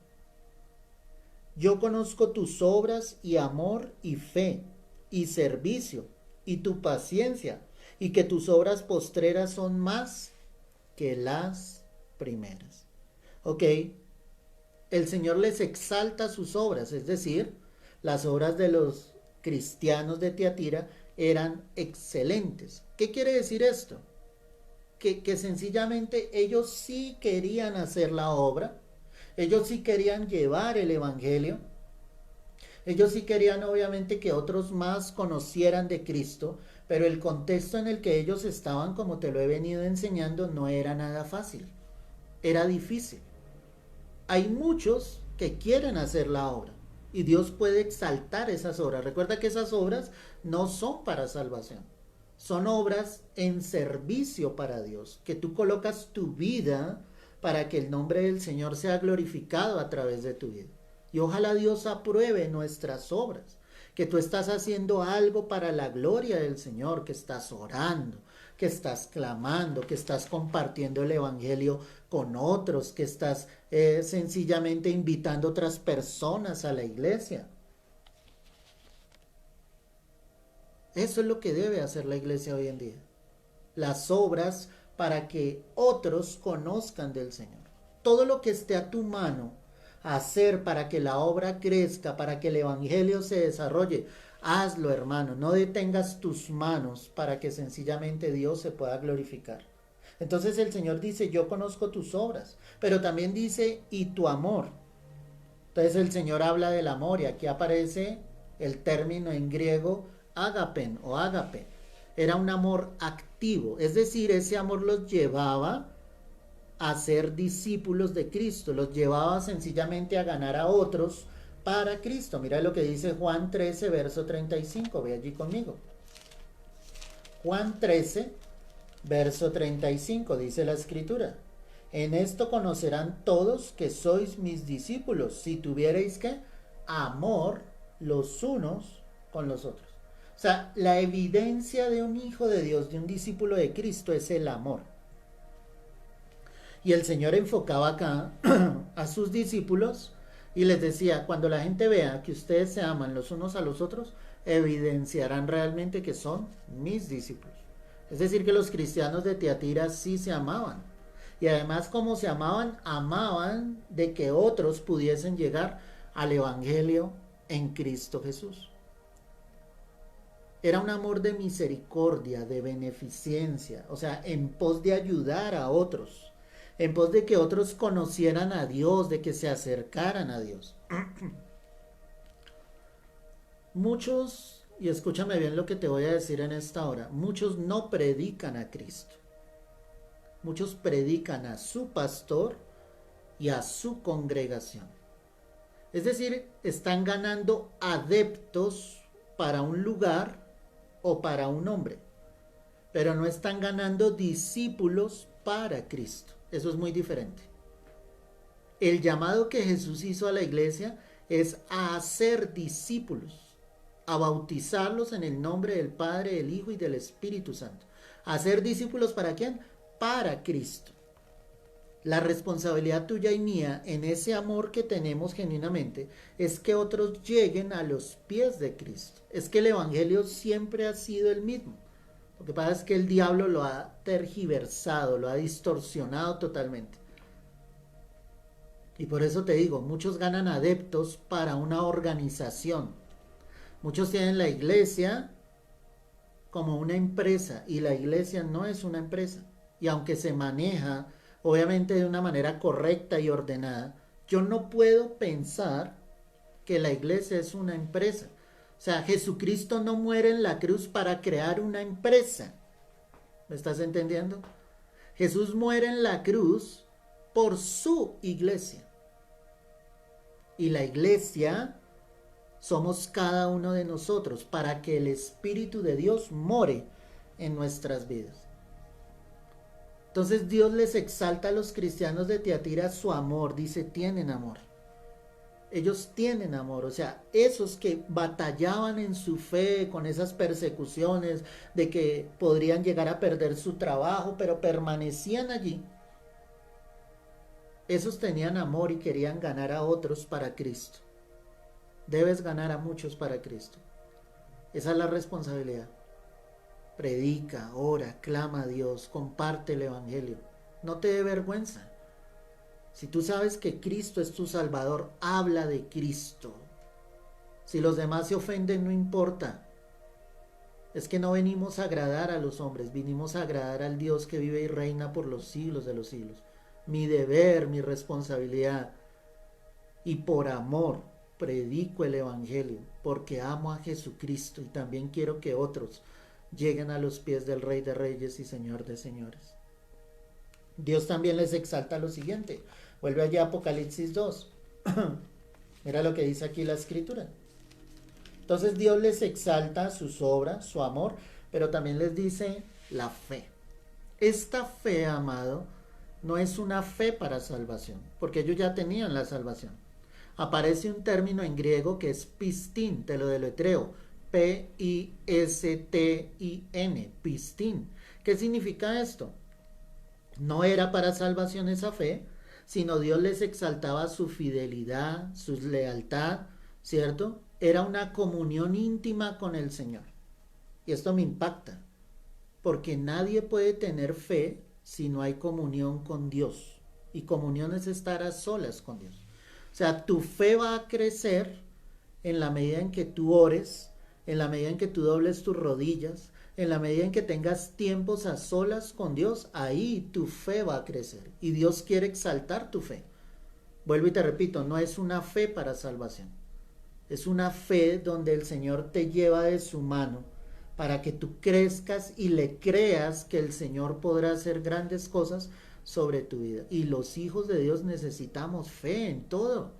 [SPEAKER 1] Yo conozco tus obras y amor y fe y servicio y tu paciencia y que tus obras postreras son más que las primeras. Ok, el Señor les exalta sus obras, es decir, las obras de los cristianos de Tiatira eran excelentes. ¿Qué quiere decir esto? Que sencillamente ellos sí querían hacer la obra, ellos sí querían llevar el evangelio, ellos sí querían obviamente que otros más conocieran de Cristo, pero el contexto en el que ellos estaban, como te lo he venido enseñando, no era nada fácil, era difícil. Hay muchos que quieren hacer la obra y Dios puede exaltar esas obras. Recuerda que esas obras no son para salvación, son obras en servicio para Dios, que tú colocas tu vida para que el nombre del Señor sea glorificado a través de tu vida. Y ojalá Dios apruebe nuestras obras, que tú estás haciendo algo para la gloria del Señor, que estás orando, que estás clamando, que estás compartiendo el evangelio con otros, que estás sencillamente invitando a otras personas a la iglesia. Eso es lo que debe hacer la iglesia hoy en día. Las obras para que otros conozcan del Señor. Todo lo que esté a tu mano hacer para que la obra crezca, para que el evangelio se desarrolle, hazlo, hermano. No detengas tus manos para que sencillamente Dios se pueda glorificar. Entonces el Señor dice, yo conozco tus obras, pero también dice, y tu amor. Entonces el Señor habla del amor y aquí aparece el término en griego agapen o ágape. Era un amor activo, es decir, ese amor los llevaba a ser discípulos de Cristo, los llevaba sencillamente a ganar a otros para Cristo. Mira lo que dice Juan 13, verso 35, ve allí conmigo. Juan 13, verso 35, dice la Escritura. En esto conocerán todos que sois mis discípulos, si tuvierais ¿qué? Amor los unos con los otros. O sea, la evidencia de un hijo de Dios, de un discípulo de Cristo, es el amor. Y el Señor enfocaba acá a sus discípulos y les decía, cuando la gente vea que ustedes se aman los unos a los otros, evidenciarán realmente que son mis discípulos. Es decir, que los cristianos de Tiatira sí se amaban. Y además, como se amaban, amaban de que otros pudiesen llegar al evangelio en Cristo Jesús. Era un amor de misericordia, de beneficencia, o sea, en pos de ayudar a otros, en pos de que otros conocieran a Dios, de que se acercaran a Dios. Muchos, y escúchame bien lo que te voy a decir en esta hora, muchos no predican a Cristo. Muchos predican a su pastor y a su congregación. Es decir, están ganando adeptos para un lugar o para un hombre, pero no están ganando discípulos para Cristo. Eso es muy diferente. El llamado que Jesús hizo a la iglesia es a hacer discípulos, a bautizarlos en el nombre del Padre, del Hijo y del Espíritu Santo. ¿A hacer discípulos para quién? Para Cristo. La responsabilidad tuya y mía en ese amor que tenemos genuinamente es que otros lleguen a los pies de Cristo. Es que el Evangelio siempre ha sido el mismo. Lo que pasa es que el diablo lo ha tergiversado, lo ha distorsionado totalmente. Y por eso te digo, muchos ganan adeptos para una organización. Muchos tienen la iglesia como una empresa y la iglesia no es una empresa. Y aunque se maneja obviamente de una manera correcta y ordenada, yo no puedo pensar que la iglesia es una empresa. O sea, Jesucristo no muere en la cruz para crear una empresa. ¿Me estás entendiendo? Jesús muere en la cruz por su iglesia. Y la iglesia somos cada uno de nosotros para que el Espíritu de Dios more en nuestras vidas. Entonces Dios les exalta a los cristianos de Tiatira su amor, dice, tienen amor. Ellos tienen amor, o sea, esos que batallaban en su fe con esas persecuciones de que podrían llegar a perder su trabajo, pero permanecían allí. Esos tenían amor y querían ganar a otros para Cristo. Debes ganar a muchos para Cristo. Esa es la responsabilidad. Predica, ora, clama a Dios, comparte el Evangelio. No te dé vergüenza. Si tú sabes que Cristo es tu Salvador, habla de Cristo. Si los demás se ofenden, no importa. Es que no venimos a agradar a los hombres, vinimos a agradar al Dios que vive y reina por los siglos de los siglos. Mi deber, mi responsabilidad. Y por amor predico el Evangelio, porque amo a Jesucristo y también quiero que otros lleguen a los pies del Rey de Reyes y Señor de Señores. Dios también les exalta lo siguiente. Vuelve allá a Apocalipsis 2. Mira lo que dice aquí la Escritura. Entonces Dios les exalta sus obras, su amor, pero también les dice la fe. Esta fe, amado, no es una fe para salvación, porque ellos ya tenían la salvación. Aparece un término en griego que es pistín, te lo deletreo, P-I-S-T-I-N, pistín. ¿Qué significa esto? No era para salvación esa fe, sino Dios les exaltaba su fidelidad, su lealtad, ¿cierto? Era una comunión íntima con el Señor. Y esto me impacta, porque nadie puede tener fe si no hay comunión con Dios. Y comunión es estar a solas con Dios. O sea, tu fe va a crecer en la medida en que tú ores, en la medida en que tú dobles tus rodillas, en la medida en que tengas tiempos a solas con Dios, ahí tu fe va a crecer. Y Dios quiere exaltar tu fe. Vuelvo y te repito, no es una fe para salvación. Es una fe donde el Señor te lleva de su mano para que tú crezcas y le creas que el Señor podrá hacer grandes cosas sobre tu vida. Y los hijos de Dios necesitamos fe en todo.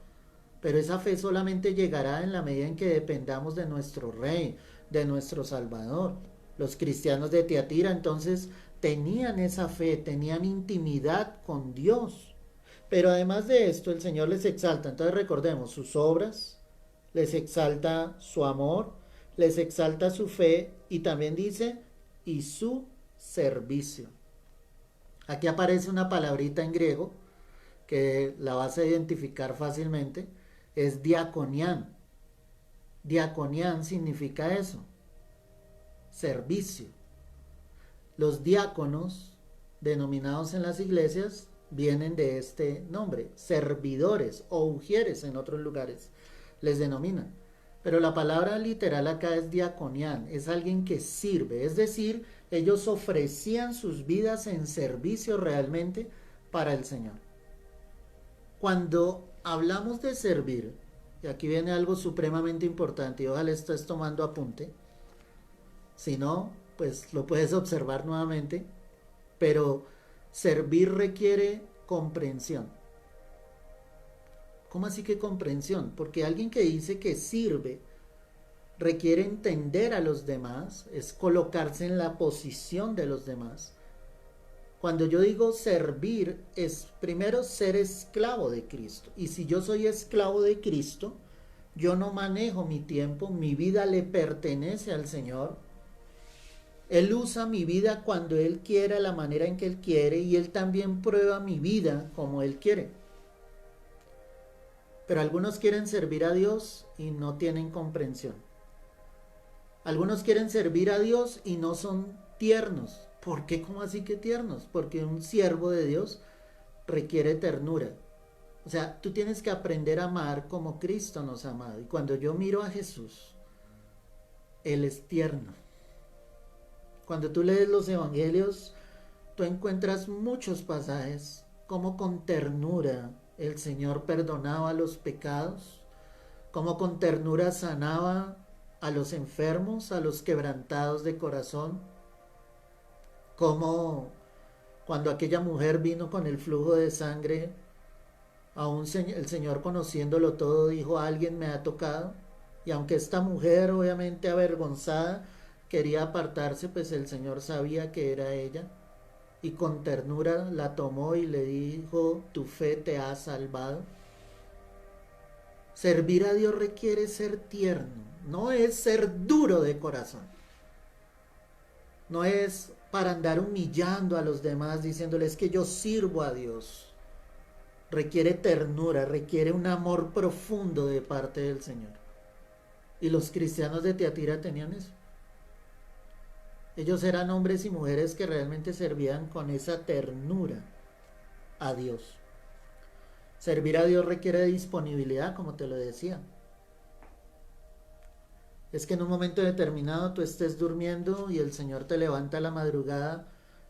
[SPEAKER 1] Pero esa fe solamente llegará en la medida en que dependamos de nuestro Rey, de nuestro Salvador. Los cristianos de Tiatira entonces tenían esa fe, tenían intimidad con Dios. Pero además de esto, el Señor les exalta. Entonces recordemos sus obras, les exalta su amor, les exalta su fe y también dice, y su servicio. Aquí aparece una palabrita en griego que la vas a identificar fácilmente, es diaconián. Diaconián significa eso, servicio. Los diáconos, denominados en las iglesias, vienen de este nombre, servidores o ujieres en otros lugares les denominan. Pero la palabra literal acá es diaconián, es alguien que sirve, es decir, ellos ofrecían sus vidas en servicio realmente para el Señor. Cuando hablamos de servir, y aquí viene algo supremamente importante, y ojalá estés tomando apunte, si no, pues lo puedes observar nuevamente, pero servir requiere comprensión. ¿Cómo así que comprensión? Porque alguien que dice que sirve requiere entender a los demás, es colocarse en la posición de los demás. Cuando yo digo servir, es primero ser esclavo de Cristo. Y si yo soy esclavo de Cristo, yo no manejo mi tiempo, mi vida le pertenece al Señor. Él usa mi vida cuando Él quiere, a la manera en que Él quiere, y Él también prueba mi vida como Él quiere. Pero algunos quieren servir a Dios y no tienen comprensión. Algunos quieren servir a Dios y no son tiernos. ¿Por qué? ¿Cómo así que tiernos? Porque un siervo de Dios requiere ternura. O sea, tú tienes que aprender a amar como Cristo nos ha amado. Y cuando yo miro a Jesús, Él es tierno. Cuando tú lees los evangelios, tú encuentras muchos pasajes como con ternura el Señor perdonaba los pecados, como con ternura sanaba a los enfermos, a los quebrantados de corazón, como cuando aquella mujer vino con el flujo de sangre, aún el Señor conociéndolo todo dijo, alguien me ha tocado, y aunque esta mujer obviamente avergonzada quería apartarse, pues el Señor sabía que era ella, y con ternura la tomó y le dijo, tu fe te ha salvado. Servir a Dios requiere ser tierno, no es ser duro de corazón, no es para andar humillando a los demás diciéndoles que yo sirvo a Dios. Requiere ternura, requiere un amor profundo de parte del Señor. Y los cristianos de Tiatira tenían eso. Ellos eran hombres y mujeres que realmente servían con esa ternura a Dios. Servir a Dios requiere disponibilidad, como te lo decía. Es que en un momento determinado tú estés durmiendo y el Señor te levanta a la madrugada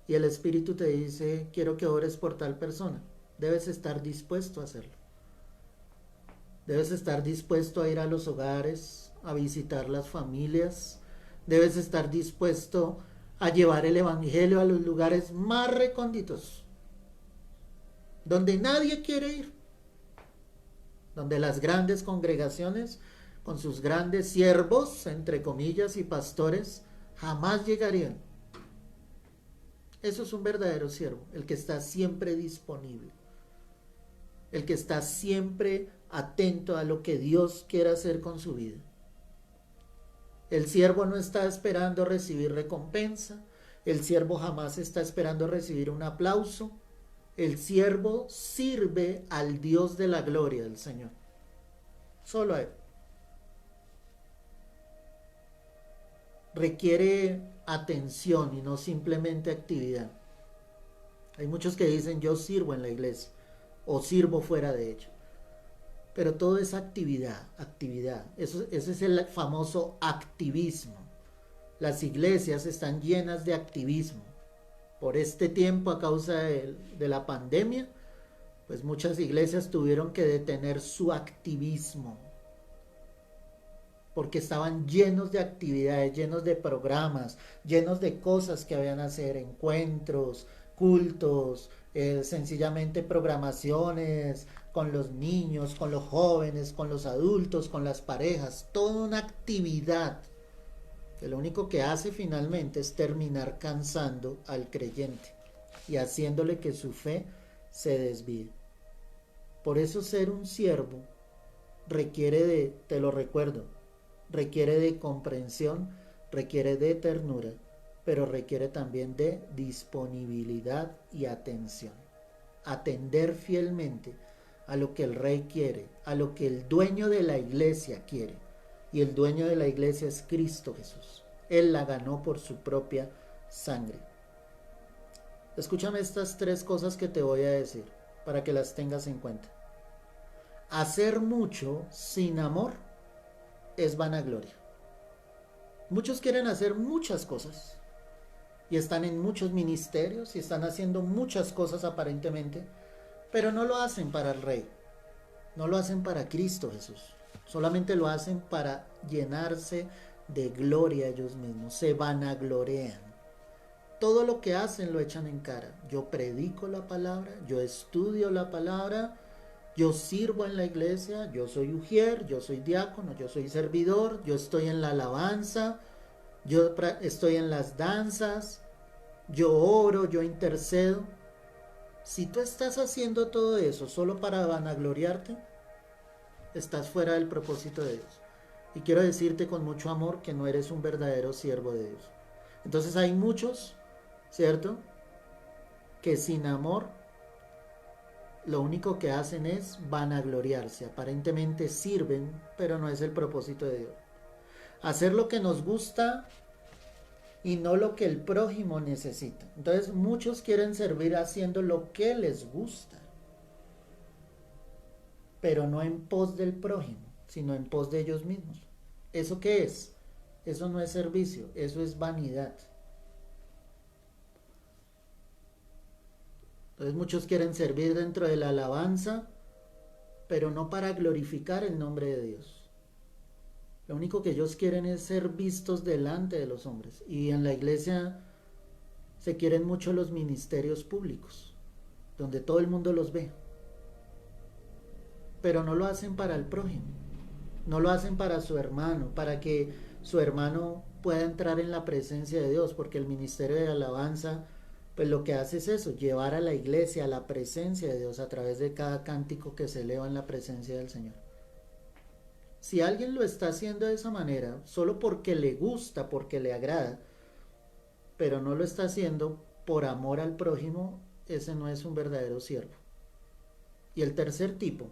[SPEAKER 1] y el Espíritu te dice, quiero que ores por tal persona. Debes estar dispuesto a hacerlo. Debes estar dispuesto a ir a los hogares, a visitar las familias. Debes estar dispuesto a llevar el Evangelio a los lugares más recónditos, donde nadie quiere ir, donde las grandes congregaciones, con sus grandes siervos, entre comillas, y pastores, jamás llegarían. Eso es un verdadero siervo, el que está siempre disponible, el que está siempre atento a lo que Dios quiere hacer con su vida. El siervo no está esperando recibir recompensa, el siervo jamás está esperando recibir un aplauso. El siervo sirve al Dios de la gloria, del Señor, solo a Él. Requiere atención y no simplemente actividad. Hay muchos que dicen yo sirvo en la iglesia o sirvo fuera de ella, pero todo es actividad. Eso es el famoso activismo. Las iglesias están llenas de activismo. Por este tiempo, a causa de la pandemia, pues muchas iglesias tuvieron que detener su activismo, porque estaban llenos de actividades, llenos de programas, llenos de cosas que habían que hacer, encuentros, cultos, sencillamente programaciones con los niños, con los jóvenes, con los adultos, con las parejas, toda una actividad que lo único que hace finalmente es terminar cansando al creyente y haciéndole que su fe se desvíe. Por eso ser un siervo requiere de, te lo recuerdo, requiere de comprensión, requiere de ternura, pero requiere también de disponibilidad y atención. Atender fielmente a lo que el rey quiere, a lo que el dueño de la iglesia quiere. Y el dueño de la iglesia es Cristo Jesús. Él la ganó por su propia sangre. Escúchame estas 3 cosas que te voy a decir para que las tengas en cuenta. Hacer mucho sin amor es vanagloria. Muchos quieren hacer muchas cosas y están en muchos ministerios y están haciendo muchas cosas aparentemente, pero no lo hacen para el Rey, no lo hacen para Cristo Jesús, solamente lo hacen para llenarse de gloria ellos mismos, se vanaglorean. Todo lo que hacen lo echan en cara. Yo predico la palabra, yo estudio la palabra, yo sirvo en la iglesia, yo soy ujier, yo soy diácono, yo soy servidor, yo estoy en la alabanza, yo estoy en las danzas, yo oro, yo intercedo. Si tú estás haciendo todo eso solo para vanagloriarte, estás fuera del propósito de Dios. Y quiero decirte con mucho amor que no eres un verdadero siervo de Dios. Entonces hay muchos, ¿cierto?, que sin amor lo único que hacen es vanagloriarse. Aparentemente sirven, pero no es el propósito de Dios. Hacer lo que nos gusta y no lo que el prójimo necesita. Entonces muchos quieren servir haciendo lo que les gusta, pero no en pos del prójimo, sino en pos de ellos mismos. ¿Eso qué es? Eso no es servicio, eso es vanidad. Entonces muchos quieren servir dentro de la alabanza, pero no para glorificar el nombre de Dios. Lo único que ellos quieren es ser vistos delante de los hombres. Y en la iglesia se quieren mucho los ministerios públicos, donde todo el mundo los ve. Pero no lo hacen para el prójimo, no lo hacen para su hermano, para que su hermano pueda entrar en la presencia de Dios, porque el ministerio de alabanza, pues lo que hace es eso, llevar a la iglesia a la presencia de Dios a través de cada cántico que se eleva en la presencia del Señor. Si alguien lo está haciendo de esa manera, solo porque le gusta, porque le agrada, pero no lo está haciendo por amor al prójimo, ese no es un verdadero siervo. Y el tercer tipo,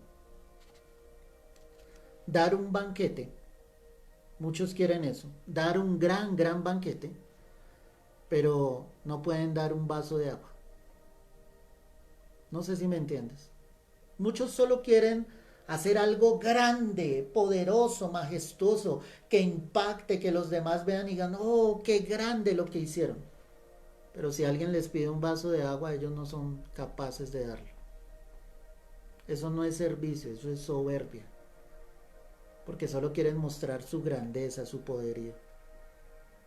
[SPEAKER 1] dar un banquete. Muchos quieren eso, dar un gran banquete, pero no pueden dar un vaso de agua. No sé si me entiendes. Muchos solo quieren hacer algo grande, poderoso, majestuoso, que impacte, que los demás vean y digan, oh, qué grande lo que hicieron. Pero si alguien les pide un vaso de agua, ellos no son capaces de darlo. Eso no es servicio, eso es soberbia. Porque solo quieren mostrar su grandeza, su poderío.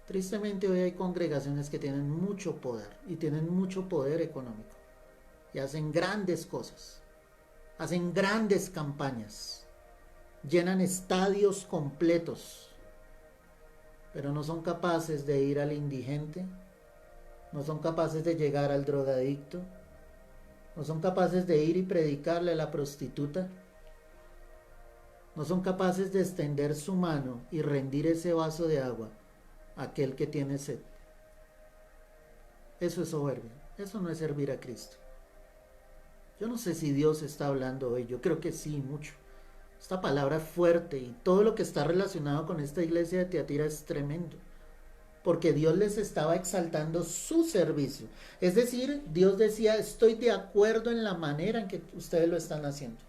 [SPEAKER 1] Tristemente hoy hay congregaciones que tienen mucho poder y tienen mucho poder económico y hacen grandes cosas, hacen grandes campañas, llenan estadios completos, pero no son capaces de ir al indigente, no son capaces de llegar al drogadicto, no son capaces de ir y predicarle a la prostituta, no son capaces de extender su mano y rendir ese vaso de agua a aquel que tiene sed. Eso es soberbia, eso no es servir a Cristo. Yo no sé si Dios está hablando hoy, yo creo que sí, mucho. Esta palabra es fuerte y todo lo que está relacionado con esta iglesia de Tiatira es tremendo. Porque Dios les estaba exaltando su servicio. Es decir, Dios decía, estoy de acuerdo en la manera en que ustedes lo están haciendo.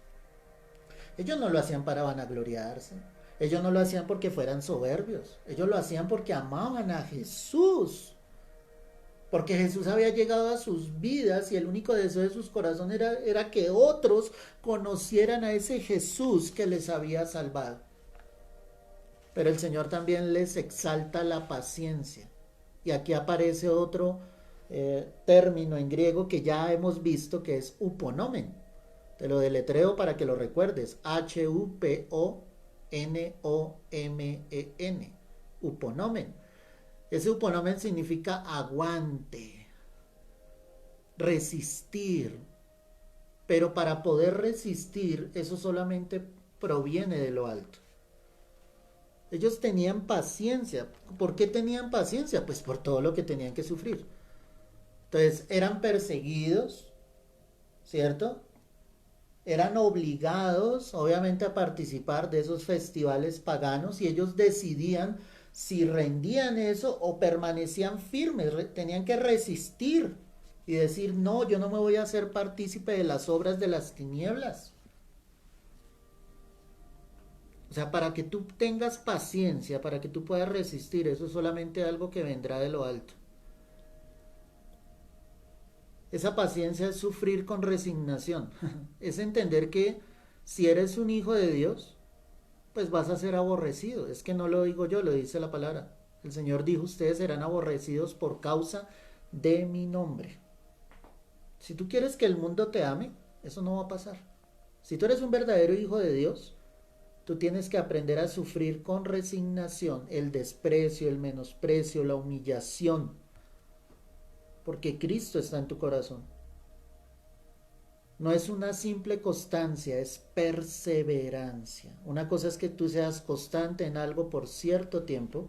[SPEAKER 1] Ellos no lo hacían para vanagloriarse. Ellos no lo hacían porque fueran soberbios. Ellos lo hacían porque amaban a Jesús. Porque Jesús había llegado a sus vidas y el único deseo de sus corazones era que otros conocieran a ese Jesús que les había salvado. Pero el Señor también les exalta la paciencia. Y aquí aparece otro término en griego que ya hemos visto, que es uponomen. Te lo deletreo para que lo recuerdes. H-U-P-O-N-O-M-E-N. Uponomen. Ese uponomen significa aguante, resistir. Pero para poder resistir, eso solamente proviene de lo alto. Ellos tenían paciencia. ¿Por qué tenían paciencia? Pues por todo lo que tenían que sufrir. Entonces eran perseguidos, ¿cierto? Eran obligados, obviamente, a participar de esos festivales paganos y ellos decidían si rendían eso o permanecían firmes. Tenían que resistir y decir, no, yo no me voy a hacer partícipe de las obras de las tinieblas. O sea, para que tú tengas paciencia, para que tú puedas resistir, eso es solamente algo que vendrá de lo alto. Esa paciencia es sufrir con resignación. Es entender que si eres un hijo de Dios, pues vas a ser aborrecido. Es que no lo digo yo, lo dice la palabra. El Señor dijo, ustedes serán aborrecidos por causa de mi nombre. Si tú quieres que el mundo te ame, eso no va a pasar. Si tú eres un verdadero hijo de Dios, tú tienes que aprender a sufrir con resignación el desprecio, el menosprecio, la humillación, porque Cristo está en tu corazón. No es una simple constancia, es perseverancia. Una cosa es que tú seas constante en algo por cierto tiempo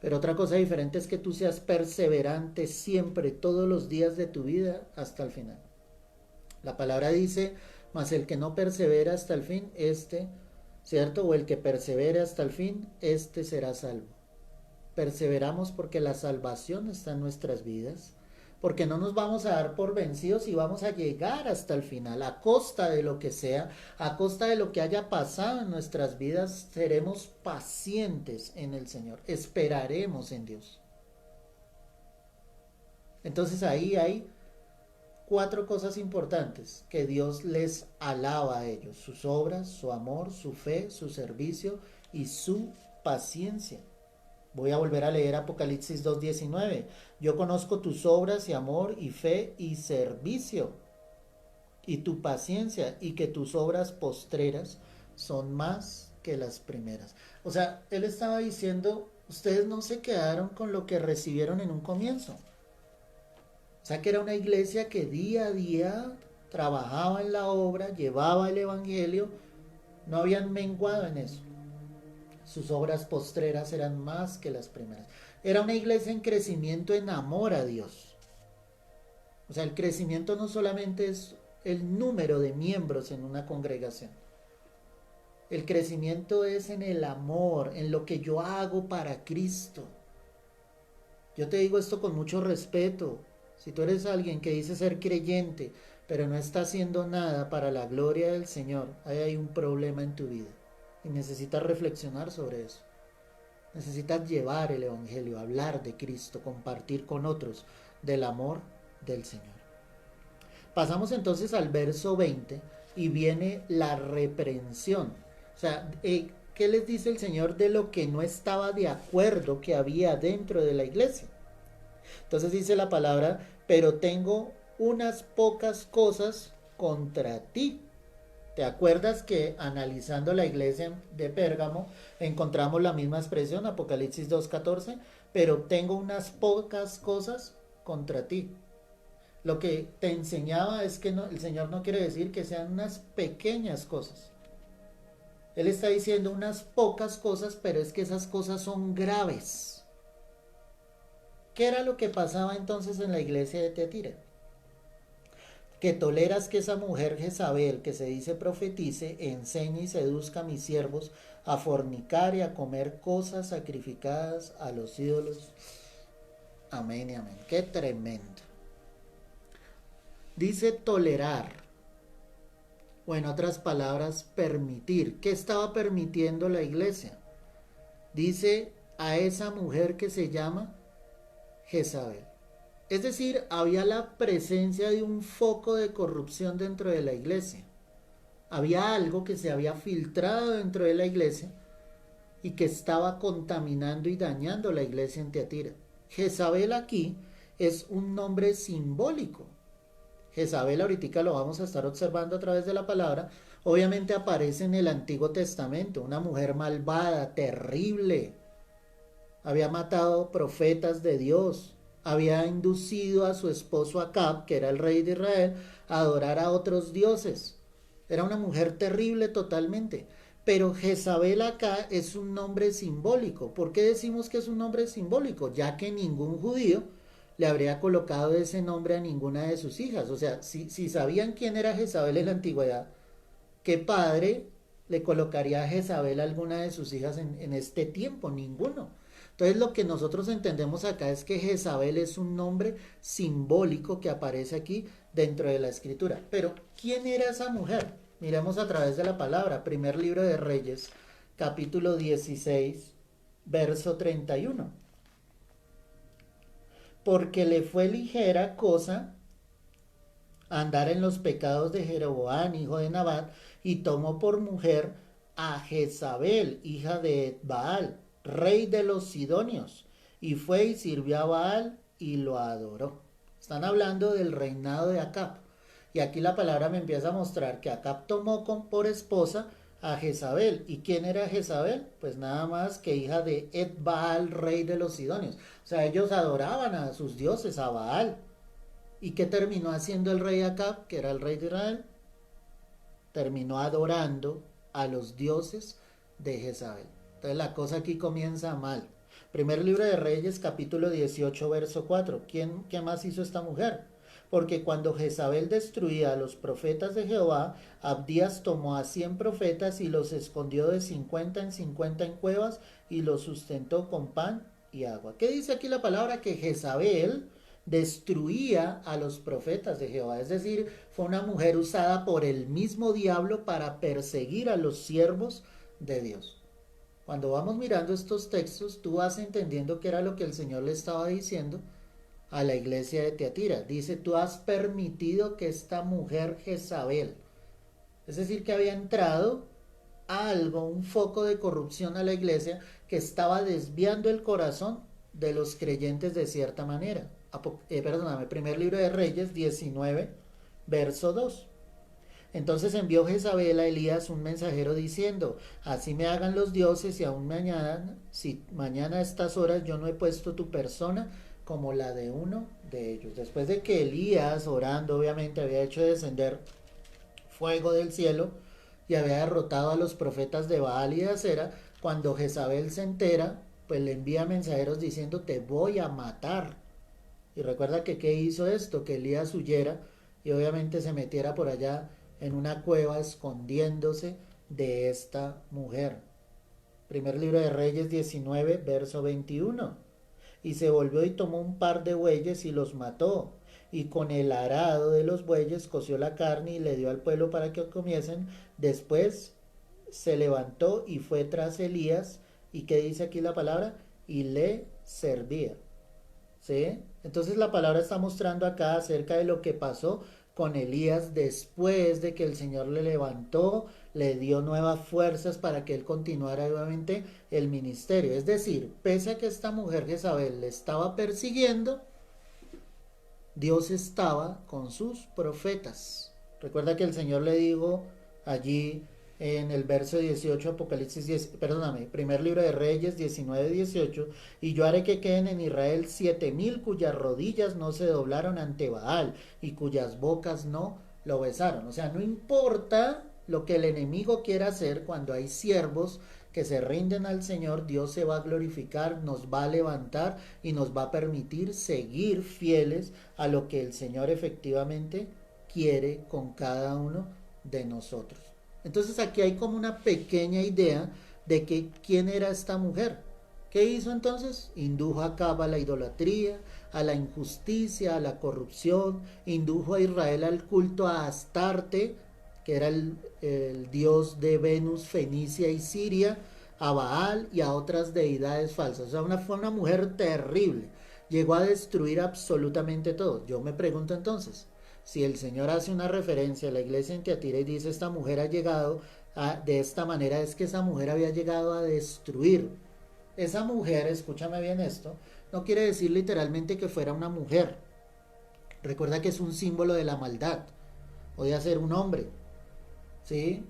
[SPEAKER 1] Pero otra cosa diferente es que tú seas perseverante siempre, todos los días de tu vida, hasta el final. La palabra dice, mas el que no persevera hasta el fin, ¿cierto? O el que persevere hasta el fin, será salvo. Perseveramos porque la salvación está en nuestras vidas, porque no nos vamos a dar por vencidos y vamos a llegar hasta el final, a costa de lo que sea, a costa de lo que haya pasado en nuestras vidas, seremos pacientes en el Señor, esperaremos en Dios. Entonces ahí hay 4 cosas importantes que Dios les alaba a ellos: sus obras, su amor, su fe, su servicio y su paciencia. Voy a volver a leer Apocalipsis 2:19. Yo conozco tus obras y amor y fe y servicio y tu paciencia, y que tus obras postreras son más que las primeras. O sea, él estaba diciendo, ustedes no se quedaron con lo que recibieron en un comienzo. O sea, que era una iglesia que día a día trabajaba en la obra, llevaba el evangelio, no habían menguado en eso. Sus obras postreras eran más que las primeras. Era una iglesia en crecimiento, en amor a Dios. O sea, el crecimiento no solamente es el número de miembros en una congregación. El crecimiento es en el amor, en lo que yo hago para Cristo. Yo te digo esto con mucho respeto. Si tú eres alguien que dice ser creyente, pero no está haciendo nada para la gloria del Señor, ahí hay un problema en tu vida. Y necesitas reflexionar sobre eso. Necesitas llevar el evangelio, hablar de Cristo, compartir con otros del amor del Señor. Pasamos entonces al verso 20 y viene la reprensión. O sea, ¿qué les dice el Señor de lo que no estaba de acuerdo que había dentro de la iglesia? Entonces dice la palabra, pero tengo unas pocas cosas contra ti. ¿Te acuerdas que analizando la iglesia de Pérgamo encontramos la misma expresión, Apocalipsis 2:14? Pero tengo unas pocas cosas contra ti. Lo que te enseñaba es que no, el Señor no quiere decir que sean unas pequeñas cosas. Él está diciendo unas pocas cosas, pero es que esas cosas son graves. ¿Qué era lo que pasaba entonces en la iglesia de Tiatira? Que toleras que esa mujer Jezabel, que se dice profetice, enseñe y seduzca a mis siervos a fornicar y a comer cosas sacrificadas a los ídolos. Amén y amén. Qué tremendo. Dice tolerar, o en otras palabras, permitir. ¿Qué estaba permitiendo la iglesia? Dice a esa mujer que se llama Jezabel. Es decir, había la presencia de un foco de corrupción dentro de la iglesia. Había algo que se había filtrado dentro de la iglesia y que estaba contaminando y dañando la iglesia en Tiatira. Jezabel aquí es un nombre simbólico. Jezabel, ahorita lo vamos a estar observando a través de la palabra, obviamente aparece en el Antiguo Testamento, una mujer malvada, terrible. Había matado profetas de Dios, había inducido a su esposo Acab, que era el rey de Israel, a adorar a otros dioses. Era una mujer terrible totalmente. Pero Jezabel acá es un nombre simbólico. ¿Por qué decimos que es un nombre simbólico? Ya que ningún judío le habría colocado ese nombre a ninguna de sus hijas. O sea, si sabían quién era Jezabel en la antigüedad, ¿qué padre le colocaría a Jezabel a alguna de sus hijas en este tiempo? Ninguno. Entonces lo que nosotros entendemos acá es que Jezabel es un nombre simbólico que aparece aquí dentro de la escritura. Pero, ¿quién era esa mujer? Miremos a través de la palabra. Primer libro de Reyes, capítulo 16, verso 31. Porque le fue ligera cosa andar en los pecados de Jeroboam, hijo de Nabat, y tomó por mujer a Jezabel, hija de Baal, rey de los sidonios, y fue y sirvió a Baal y lo adoró. Están hablando del reinado de Acab. Y aquí la palabra me empieza a mostrar que Acab tomó por esposa a Jezabel. ¿Y quién era Jezabel? Pues nada más que hija de Baal, rey de los sidonios. O sea, ellos adoraban a sus dioses, a Baal. ¿Y qué terminó haciendo el rey Acab, que era el rey de Israel? Terminó adorando a los dioses de Jezabel. Entonces la cosa aquí comienza mal. Primer libro de Reyes, capítulo 18, verso 4. ¿Qué más hizo esta mujer? Porque cuando Jezabel destruía a los profetas de Jehová, Abdías tomó a 100 profetas y los escondió de 50 en 50 en cuevas y los sustentó con pan y agua. ¿Qué dice aquí la palabra? Que Jezabel destruía a los profetas de Jehová. Es decir, fue una mujer usada por el mismo diablo para perseguir a los siervos de Dios. Cuando vamos mirando estos textos, tú vas entendiendo qué era lo que el Señor le estaba diciendo a la iglesia de Tiatira. Dice, tú has permitido que esta mujer Jezabel, es decir, que había entrado algo, un foco de corrupción a la iglesia que estaba desviando el corazón de los creyentes de cierta manera. Perdóname, primer libro de Reyes 19, verso 2. Entonces envió Jezabel a Elías un mensajero diciendo, así me hagan los dioses y aún mañana, si mañana a estas horas yo no he puesto tu persona como la de uno de ellos. Después de que Elías, orando, obviamente había hecho descender fuego del cielo y había derrotado a los profetas de Baal y de Acera, cuando Jezabel se entera, pues le envía mensajeros diciendo, te voy a matar. Y recuerda que ¿qué hizo esto? Que Elías huyera y obviamente se metiera por allá en una cueva escondiéndose de esta mujer. Primer libro de Reyes 19, verso 21. Y se volvió y tomó un par de bueyes y los mató. Y con el arado de los bueyes coció la carne y le dio al pueblo para que comiesen. Después se levantó y fue tras Elías. ¿Y qué dice aquí la palabra? Y le servía. ¿Sí? Entonces la palabra está mostrando acá acerca de lo que pasó con Elías después de que el Señor le levantó, le dio nuevas fuerzas para que él continuara nuevamente el ministerio. Es decir, pese a que esta mujer Jezabel le estaba persiguiendo, Dios estaba con sus profetas. Recuerda que el Señor le dijo allí en el verso 18, Apocalipsis 10, perdóname, primer libro de Reyes 19, 18, y yo haré que queden en Israel 7,000 cuyas rodillas no se doblaron ante Baal y cuyas bocas no lo besaron. O sea, no importa lo que el enemigo quiera hacer, cuando hay siervos que se rinden al Señor, Dios se va a glorificar, nos va a levantar y nos va a permitir seguir fieles a lo que el Señor efectivamente quiere con cada uno de nosotros. Entonces aquí hay como una pequeña idea de que quién era esta mujer. ¿Qué hizo entonces? Indujo a Acab a la idolatría, a la injusticia, a la corrupción, indujo a Israel al culto a Astarte, que era el dios de Venus, Fenicia y Siria, a Baal y a otras deidades falsas. O sea, fue una mujer terrible. Llegó a destruir absolutamente todo. Yo me pregunto entonces, si el Señor hace una referencia a la iglesia en Tiatira y dice esta mujer ha llegado de esta manera, es que esa mujer había llegado a destruir. Esa mujer, escúchame bien esto, no quiere decir literalmente que fuera una mujer. Recuerda que es un símbolo de la maldad. Podía ser un hombre, ¿sí?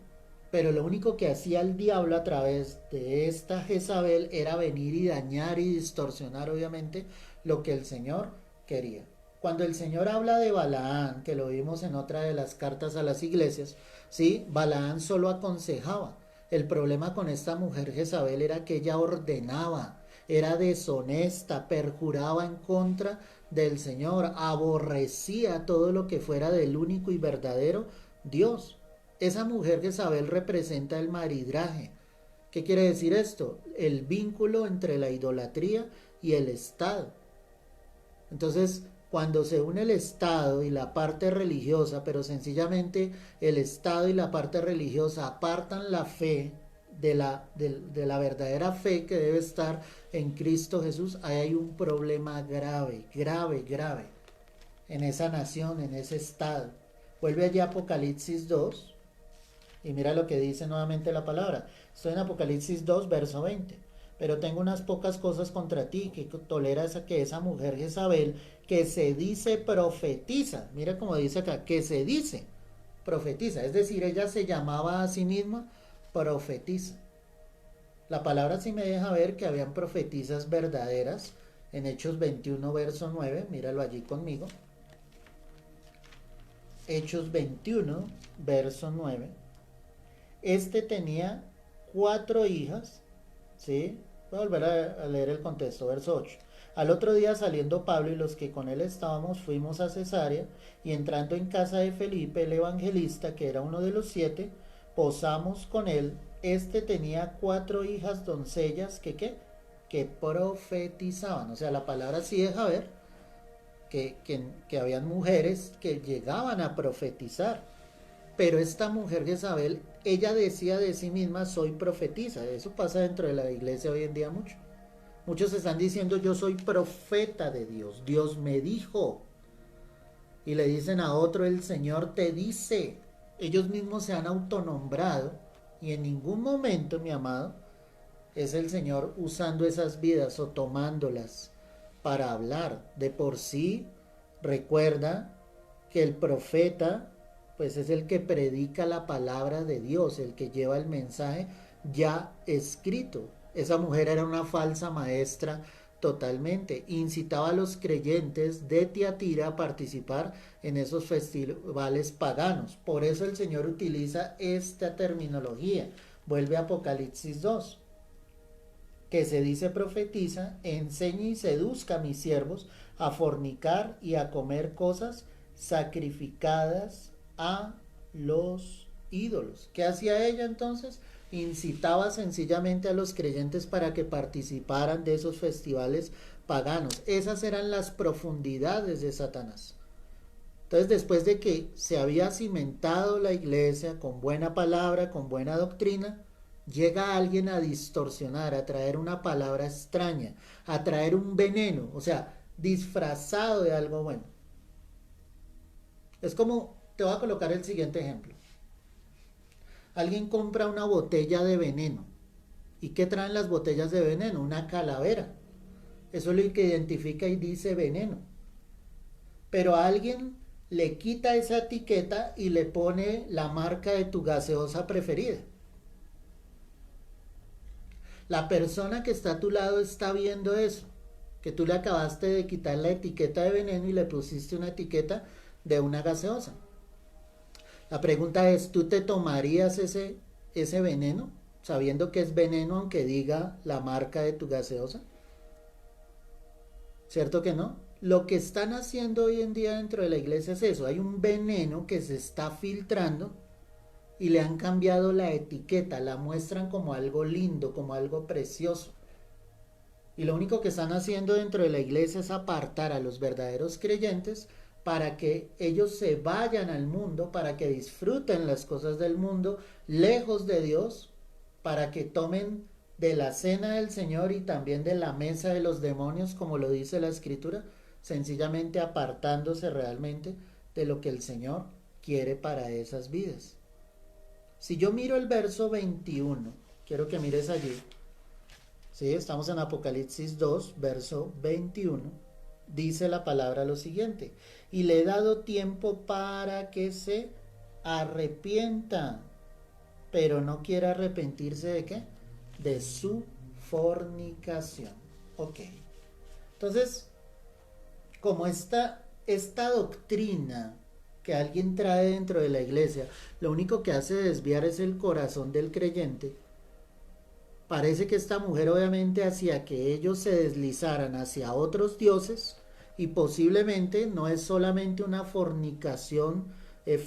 [SPEAKER 1] Pero lo único que hacía el diablo a través de esta Jezabel era venir y dañar y distorsionar obviamente lo que el Señor quería. Cuando el Señor habla de Balaán, que lo vimos en otra de las cartas a las iglesias, ¿sí? Balaán solo aconsejaba. El problema con esta mujer Jezabel era que ella ordenaba, era deshonesta, perjuraba en contra del Señor, aborrecía todo lo que fuera del único y verdadero Dios. Esa mujer Jezabel representa el maridaje. ¿Qué quiere decir esto? El vínculo entre la idolatría y el Estado. Entonces, cuando se une el Estado y la parte religiosa, pero sencillamente el Estado y la parte religiosa apartan la fe de la verdadera fe que debe estar en Cristo Jesús, ahí hay un problema grave, grave, grave en esa nación, en ese Estado. Vuelve allí a Apocalipsis 2 y mira lo que dice nuevamente la palabra. Estoy en Apocalipsis 2, verso 20. Pero tengo unas pocas cosas contra ti, que toleras a que esa mujer Jezabel, que se dice profetiza, mira como dice acá, que se dice profetiza, es decir, ella se llamaba a sí misma profetiza. La palabra sí me deja ver que habían profetizas verdaderas en Hechos 21, verso 9, míralo allí conmigo. Hechos 21, verso 9. Este tenía 4 hijas, ¿sí? Voy a volver a leer el contexto, verso 8. Al otro día saliendo Pablo y los que con él estábamos fuimos a Cesarea y entrando en casa de Felipe el evangelista, que era uno de los 7, posamos con él. Este tenía 4 hijas doncellas que profetizaban. O sea, la palabra sí deja ver que habían mujeres que llegaban a profetizar. Pero esta mujer Jezabel, ella decía de sí misma, soy profetisa. Eso pasa dentro de la iglesia hoy en día mucho. Muchos están diciendo, yo soy profeta de Dios, Dios me dijo. Y le dicen a otro, el Señor te dice. Ellos mismos se han autonombrado y en ningún momento, mi amado, es el Señor usando esas vidas o tomándolas para hablar. De por sí, recuerda que el profeta pues es el que predica la palabra de Dios, el que lleva el mensaje ya escrito. Esa mujer era una falsa maestra totalmente. Incitaba a los creyentes de Tiatira a participar en esos festivales paganos. Por eso el Señor utiliza esta terminología. Vuelve a Apocalipsis 2, que se dice profetiza, enseñe y seduzca a mis siervos a fornicar y a comer cosas sacrificadas a los ídolos. ¿Qué hacía ella entonces? Incitaba sencillamente a los creyentes para que participaran de esos festivales paganos. Esas eran las profundidades de Satanás. Entonces, después de que se había cimentado la iglesia con buena palabra, con buena doctrina, llega alguien a distorsionar, a traer una palabra extraña, a traer un veneno, o sea, disfrazado de algo bueno. Es como, te voy a colocar el siguiente ejemplo. Alguien compra una botella de veneno. ¿Y qué traen las botellas de veneno? Una calavera. Eso es lo que identifica y dice veneno. Pero a alguien le quita esa etiqueta y le pone la marca de tu gaseosa preferida. La persona que está a tu lado está viendo eso, que tú le acabaste de quitar la etiqueta de veneno y le pusiste una etiqueta de una gaseosa. La pregunta es, ¿tú te tomarías ese veneno sabiendo que es veneno aunque diga la marca de tu gaseosa? ¿Cierto que no? Lo que están haciendo hoy en día dentro de la iglesia es eso. Hay un veneno que se está filtrando y le han cambiado la etiqueta, la muestran como algo lindo, como algo precioso. Y lo único que están haciendo dentro de la iglesia es apartar a los verdaderos creyentes para que ellos se vayan al mundo, para que disfruten las cosas del mundo, lejos de Dios, para que tomen de la cena del Señor y también de la mesa de los demonios, como lo dice la Escritura, sencillamente apartándose realmente de lo que el Señor quiere para esas vidas. Si yo miro el verso 21, quiero que mires allí. Sí, estamos en Apocalipsis 2, verso 21. Dice la palabra lo siguiente: y le he dado tiempo para que se arrepienta, pero no quiere arrepentirse ¿de qué? De su fornicación. Ok. Entonces, como esta doctrina que alguien trae dentro de la iglesia, lo único que hace desviar es el corazón del creyente. Parece que esta mujer obviamente hacía que ellos se deslizaran hacia otros dioses y posiblemente no es solamente una fornicación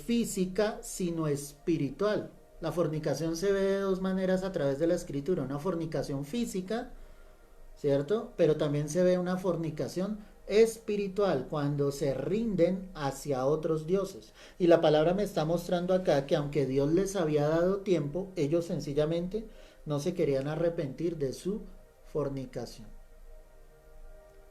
[SPEAKER 1] física, sino espiritual. La fornicación se ve de dos maneras a través de la escritura, una fornicación física, ¿cierto? Pero también se ve una fornicación espiritual cuando se rinden hacia otros dioses. Y la palabra me está mostrando acá que aunque Dios les había dado tiempo, ellos sencillamente no se querían arrepentir de su fornicación.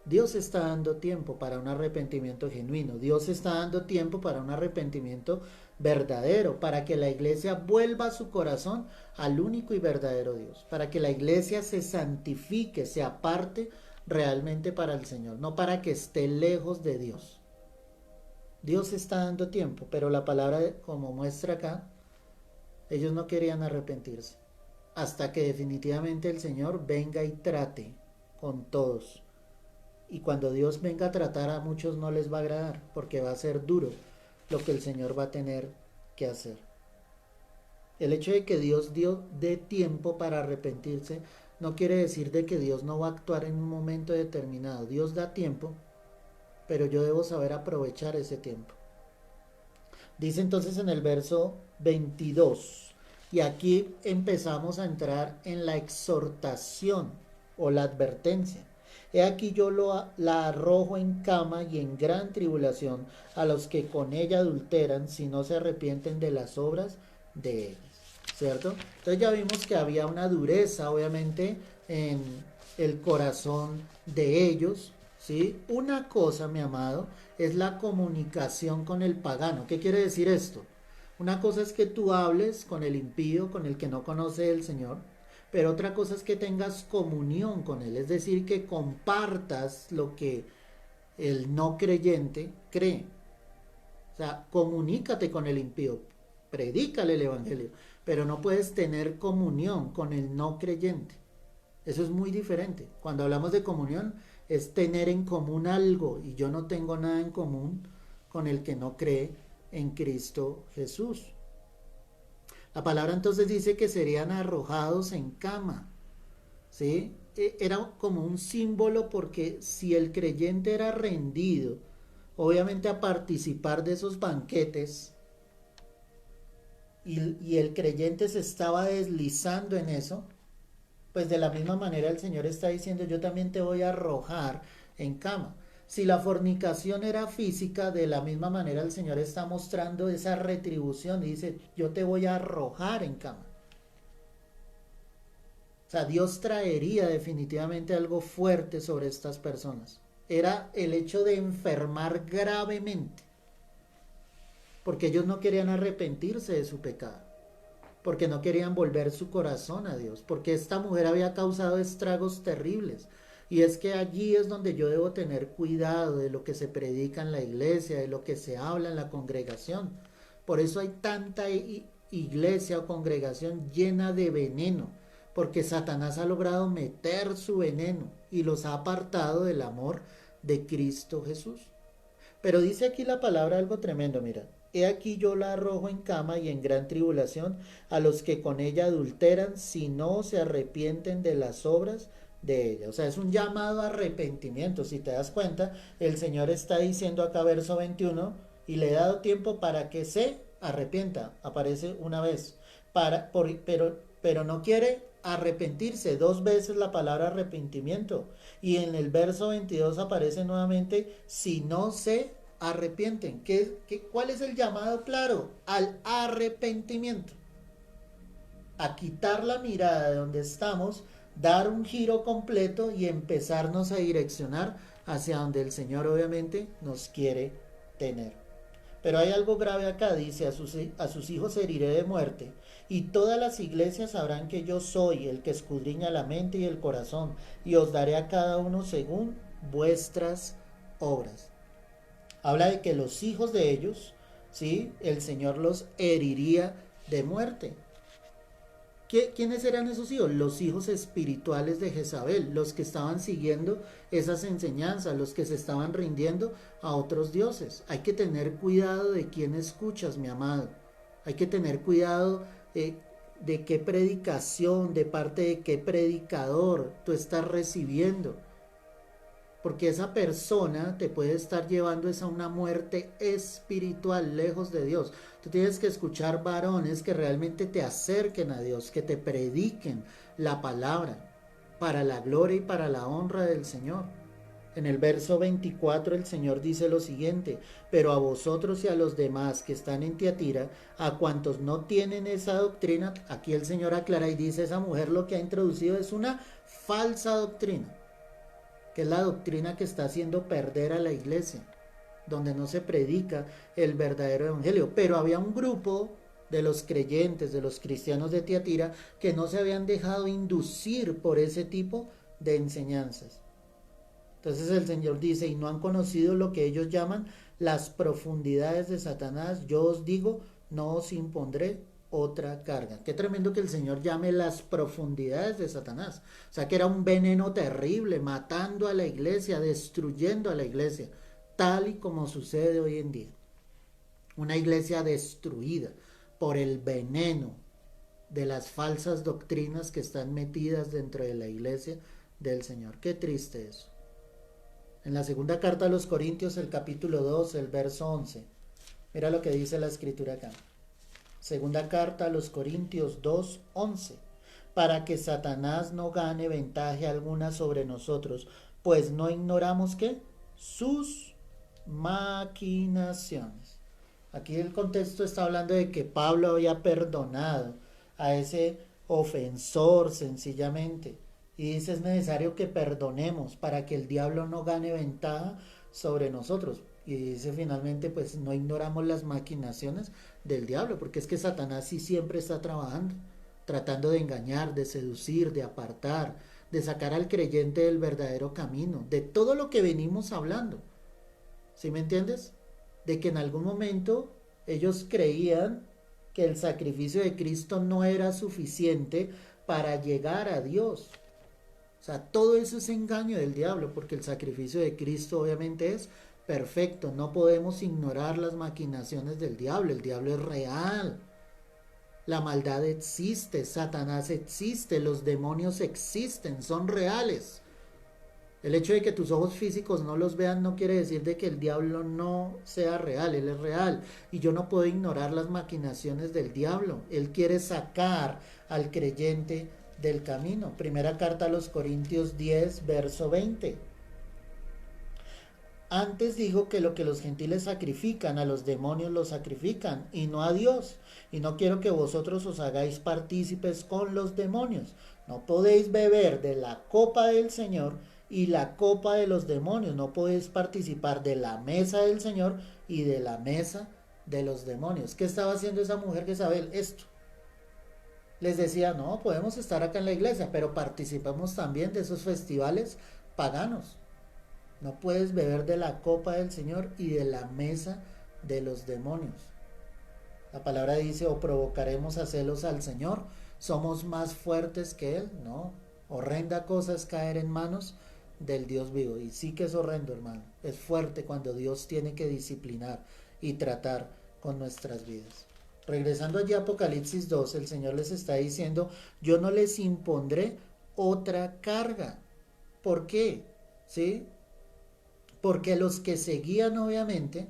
[SPEAKER 1] Dios está dando tiempo para un arrepentimiento genuino. Dios está dando tiempo para un arrepentimiento verdadero, para que la iglesia vuelva su corazón al único y verdadero Dios, para que la iglesia se santifique, se aparte realmente para el Señor, no para que esté lejos de Dios. Dios está dando tiempo, pero la palabra, como muestra acá, ellos no querían arrepentirse, hasta que definitivamente el Señor venga y trate con todos. Y cuando Dios venga a tratar, a muchos no les va a agradar, porque va a ser duro lo que el Señor va a tener que hacer. El hecho de que Dios dé tiempo para arrepentirse no quiere decir de que Dios no va a actuar en un momento determinado. Dios da tiempo, pero yo debo saber aprovechar ese tiempo. Dice entonces en el verso 22, y aquí empezamos a entrar en la exhortación o la advertencia. He aquí yo la arrojo en cama y en gran tribulación a los que con ella adulteran, si no se arrepienten de las obras de ellas. ¿Cierto? Entonces ya vimos que había una dureza, obviamente, en el corazón de ellos, ¿sí? Una cosa, mi amado, es la comunicación con el pagano. ¿Qué quiere decir esto? Una cosa es que tú hables con el impío, con el que no conoce el Señor, pero otra cosa es que tengas comunión con él, es decir, que compartas lo que el no creyente cree. O sea, comunícate con el impío, predícale el evangelio, pero no puedes tener comunión con el no creyente. Eso es muy diferente. Cuando hablamos de comunión es tener en común algo, y yo no tengo nada en común con el que no cree en Cristo Jesús. La palabra entonces dice que serían arrojados en cama, ¿sí? Era como un símbolo, porque si el creyente era rendido, obviamente, a participar de esos banquetes, y el creyente se estaba deslizando en eso, pues de la misma manera el Señor está diciendo, yo también te voy a arrojar en cama. Si la fornicación era física, de la misma manera el Señor está mostrando esa retribución y dice, yo te voy a arrojar en cama. O sea, Dios traería definitivamente algo fuerte sobre estas personas. Era el hecho de enfermar gravemente, porque ellos no querían arrepentirse de su pecado, porque no querían volver su corazón a Dios, porque esta mujer había causado estragos terribles. Y es que allí es donde yo debo tener cuidado de lo que se predica en la iglesia, de lo que se habla en la congregación. Por eso hay tanta iglesia o congregación llena de veneno, porque Satanás ha logrado meter su veneno y los ha apartado del amor de Cristo Jesús. Pero dice aquí la palabra algo tremendo, mira. He aquí yo la arrojo en cama y en gran tribulación a los que con ella adulteran, si no se arrepienten de las obras de ella. O sea, es un llamado a arrepentimiento. Si te das cuenta, el Señor está diciendo acá, verso 21, y le he dado tiempo para que se arrepienta. Aparece una vez. Pero no quiere arrepentirse. Dos veces la palabra arrepentimiento. Y en el verso 22 aparece nuevamente, si no se arrepienten. ¿Cuál es el llamado claro? Al arrepentimiento. A quitar la mirada de donde estamos, dar un giro completo y empezarnos a direccionar hacia donde el Señor obviamente nos quiere tener. Pero hay algo grave acá, dice, a sus hijos heriré de muerte, y todas las iglesias sabrán que yo soy el que escudriña la mente y el corazón, y os daré a cada uno según vuestras obras. Habla de que los hijos de ellos, ¿sí?, el Señor los heriría de muerte. ¿Quiénes eran esos hijos? Los hijos espirituales de Jezabel, los que estaban siguiendo esas enseñanzas, los que se estaban rindiendo a otros dioses. Hay que tener cuidado de quién escuchas, mi amado. Hay que tener cuidado de qué predicación, de parte de qué predicador tú estás recibiendo. Porque esa persona te puede estar llevando a una muerte espiritual, lejos de Dios. Tú tienes que escuchar varones que realmente te acerquen a Dios, que te prediquen la palabra para la gloria y para la honra del Señor. En el verso 24 el Señor dice lo siguiente: pero a vosotros y a los demás que están en Tiatira, a cuantos no tienen esa doctrina, aquí el Señor aclara y dice, esa mujer lo que ha introducido es una falsa doctrina, que es la doctrina que está haciendo perder a la iglesia, donde no se predica el verdadero evangelio. Pero había un grupo de los creyentes, de los cristianos de Tiatira, que no se habían dejado inducir por ese tipo de enseñanzas. Entonces el Señor dice, y no han conocido lo que ellos llaman las profundidades de Satanás. Yo os digo, no os impondré otra carga. Qué tremendo que el Señor llame las profundidades de Satanás. O sea, que era un veneno terrible, matando a la iglesia, destruyendo a la iglesia, tal y como sucede hoy en día. Una iglesia destruida por el veneno de las falsas doctrinas que están metidas dentro de la iglesia del Señor. Qué triste eso. En la segunda carta a los Corintios, el capítulo 2, el verso 11. Mira lo que dice la escritura acá. Segunda carta a los Corintios 2, 11. Para que Satanás no gane ventaja alguna sobre nosotros, pues no ignoramos ¿qué? Sus maquinaciones. Aquí el contexto está hablando de que Pablo había perdonado a ese ofensor sencillamente. Y dice, es necesario que perdonemos para que el diablo no gane ventaja sobre nosotros. Y dice finalmente, pues no ignoramos las maquinaciones del diablo, porque es que Satanás sí siempre está trabajando, tratando de engañar, de seducir, de apartar, de sacar al creyente del verdadero camino, de todo lo que venimos hablando. ¿Sí me entiendes? De que en algún momento ellos creían que el sacrificio de Cristo no era suficiente para llegar a Dios. O sea, todo eso es engaño del diablo, porque el sacrificio de Cristo obviamente es perfecto. No podemos ignorar las maquinaciones del diablo. El diablo es real. La maldad existe, Satanás existe, los demonios existen, son reales. El hecho de que tus ojos físicos no los vean no quiere decir de que el diablo no sea real, él es real. Y yo no puedo ignorar las maquinaciones del diablo. Él quiere sacar al creyente del camino. Primera carta a los Corintios 10, verso 20. Antes dijo que lo que los gentiles sacrifican, a los demonios los sacrifican, y no a Dios. Y no quiero que vosotros os hagáis partícipes con los demonios. No podéis beber de la copa del Señor y la copa de los demonios. No podéis participar de la mesa del Señor y de la mesa de los demonios. ¿Qué estaba haciendo esa mujer Jezabel? Esto. Les decía, no, podemos estar acá en la iglesia, pero participamos también de esos festivales paganos. No puedes beber de la copa del Señor y de la mesa de los demonios. La palabra dice, o provocaremos a celos al Señor, somos más fuertes que Él. No, horrenda cosa es caer en manos del Dios vivo. Y sí que es horrendo, hermano. Es fuerte cuando Dios tiene que disciplinar y tratar con nuestras vidas. Regresando allí a Apocalipsis 2, el Señor les está diciendo, yo no les impondré otra carga. ¿Por qué? ¿Sí? Porque los que seguían obviamente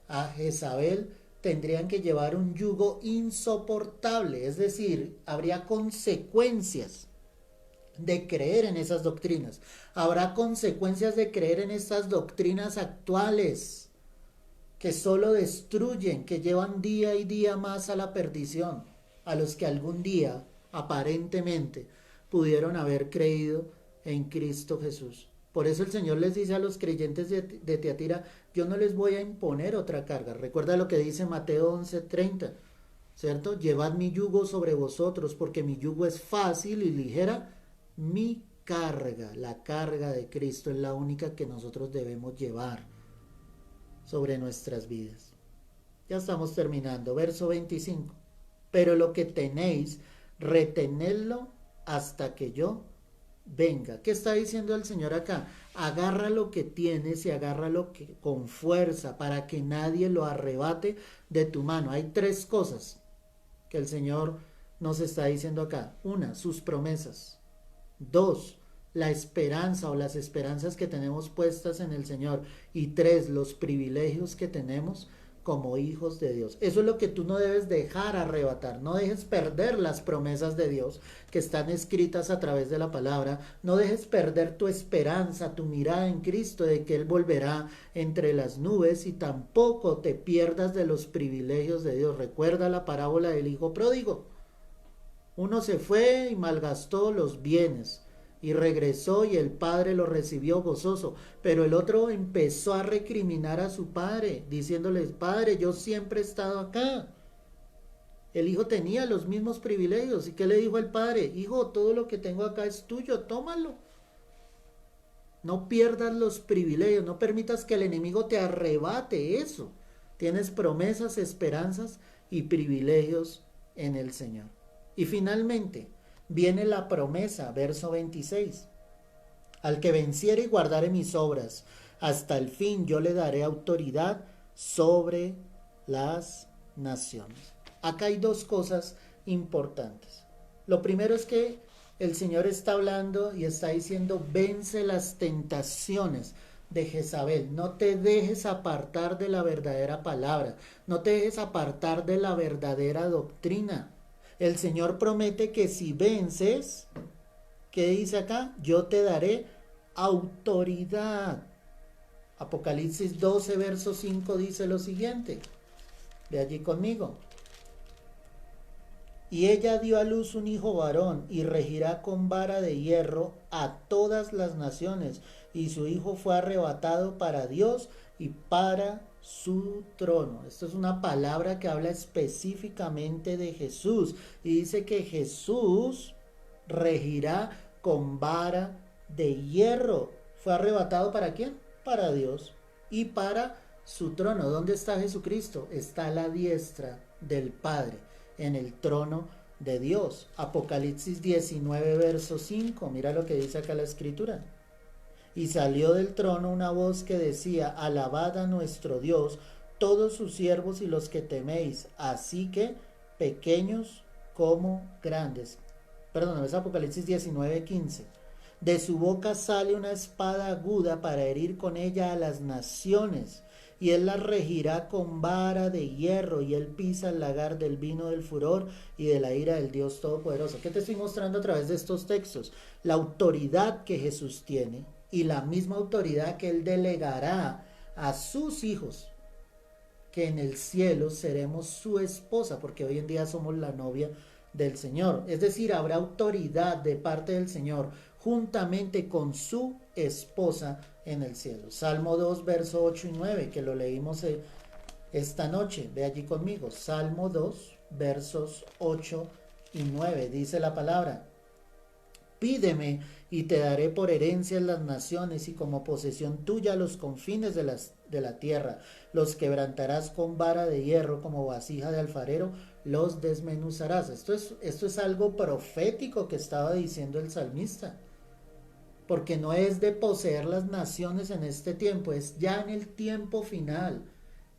[SPEAKER 1] a Jezabel tendrían que llevar un yugo insoportable, es decir, habría consecuencias de creer en esas doctrinas, habrá consecuencias de creer en estas doctrinas actuales que solo destruyen, que llevan día y día más a la perdición, a los que algún día aparentemente pudieron haber creído en Cristo Jesús. Por eso el Señor les dice a los creyentes de Tiatira, yo no les voy a imponer otra carga. Recuerda lo que dice Mateo 11:30, ¿cierto? Llevad mi yugo sobre vosotros, porque mi yugo es fácil y ligera mi carga. La carga de Cristo es la única que nosotros debemos llevar sobre nuestras vidas. Ya estamos terminando. Verso 25. Pero lo que tenéis, retenedlo hasta que yo venga. ¿Qué está diciendo el Señor acá? Agarra lo que tienes y agárralo con fuerza para que nadie lo arrebate de tu mano. Hay tres cosas que el Señor nos está diciendo acá. Una, sus promesas. Dos, la esperanza o las esperanzas que tenemos puestas en el Señor. Y tres, los privilegios que tenemos como hijos de Dios. Eso es lo que tú no debes dejar arrebatar. No dejes perder las promesas de Dios que están escritas a través de la palabra. No dejes perder tu esperanza, tu mirada en Cristo de que Él volverá entre las nubes, y tampoco te pierdas de los privilegios de Dios. Recuerda la parábola del hijo pródigo. Uno se fue y malgastó los bienes y regresó y el padre lo recibió gozoso, pero el otro empezó a recriminar a su padre, diciéndole, padre, yo siempre he estado acá. El hijo tenía los mismos privilegios. ¿Y qué le dijo el padre? Hijo, todo lo que tengo acá es tuyo, tómalo. No pierdas los privilegios, no permitas que el enemigo te arrebate eso. Tienes promesas, esperanzas y privilegios en el Señor. Y finalmente viene la promesa, verso 26. Al que venciere y guardare mis obras, hasta el fin yo le daré autoridad sobre las naciones. Acá hay dos cosas importantes. Lo primero es que el Señor está hablando y está diciendo, vence las tentaciones de Jezabel. No te dejes apartar de la verdadera palabra. No te dejes apartar de la verdadera doctrina. El Señor promete que si vences, ¿qué dice acá? Yo te daré autoridad. Apocalipsis 12, verso 5 dice lo siguiente. Ve allí conmigo. Y ella dio a luz un hijo varón y regirá con vara de hierro a todas las naciones. Y su hijo fue arrebatado para Dios y para su trono. Esto es una palabra que habla específicamente de Jesús. Y dice que Jesús regirá con vara de hierro. ¿Fue arrebatado para quién? Para Dios y para su trono. ¿Dónde está Jesucristo? Está a la diestra del Padre, en el trono de Dios. Apocalipsis 19, verso 5. Mira lo que dice acá la escritura. Y salió del trono una voz que decía, alabad a nuestro Dios, todos sus siervos y los que teméis, así que pequeños como grandes. Perdón, es Apocalipsis 19, 15. De su boca sale una espada aguda para herir con ella a las naciones, y él las regirá con vara de hierro, y él pisa el lagar del vino del furor y de la ira del Dios Todopoderoso. ¿Qué te estoy mostrando a través de estos textos? La autoridad que Jesús tiene y la misma autoridad que él delegará a sus hijos, que en el cielo seremos su esposa, porque hoy en día somos la novia del Señor. Es decir, habrá autoridad de parte del Señor juntamente con su esposa en el cielo. Salmo 2, verso 8 y 9, que lo leímos esta noche. Ve allí conmigo. Salmo 2, versos 8 y 9. Dice la palabra: pídeme y te daré por herencia en las naciones y como posesión tuya los confines de la tierra. Los quebrantarás con vara de hierro, como vasija de alfarero los desmenuzarás. Esto es algo profético que estaba diciendo el salmista, porque no es de poseer las naciones en este tiempo, es ya en el tiempo final.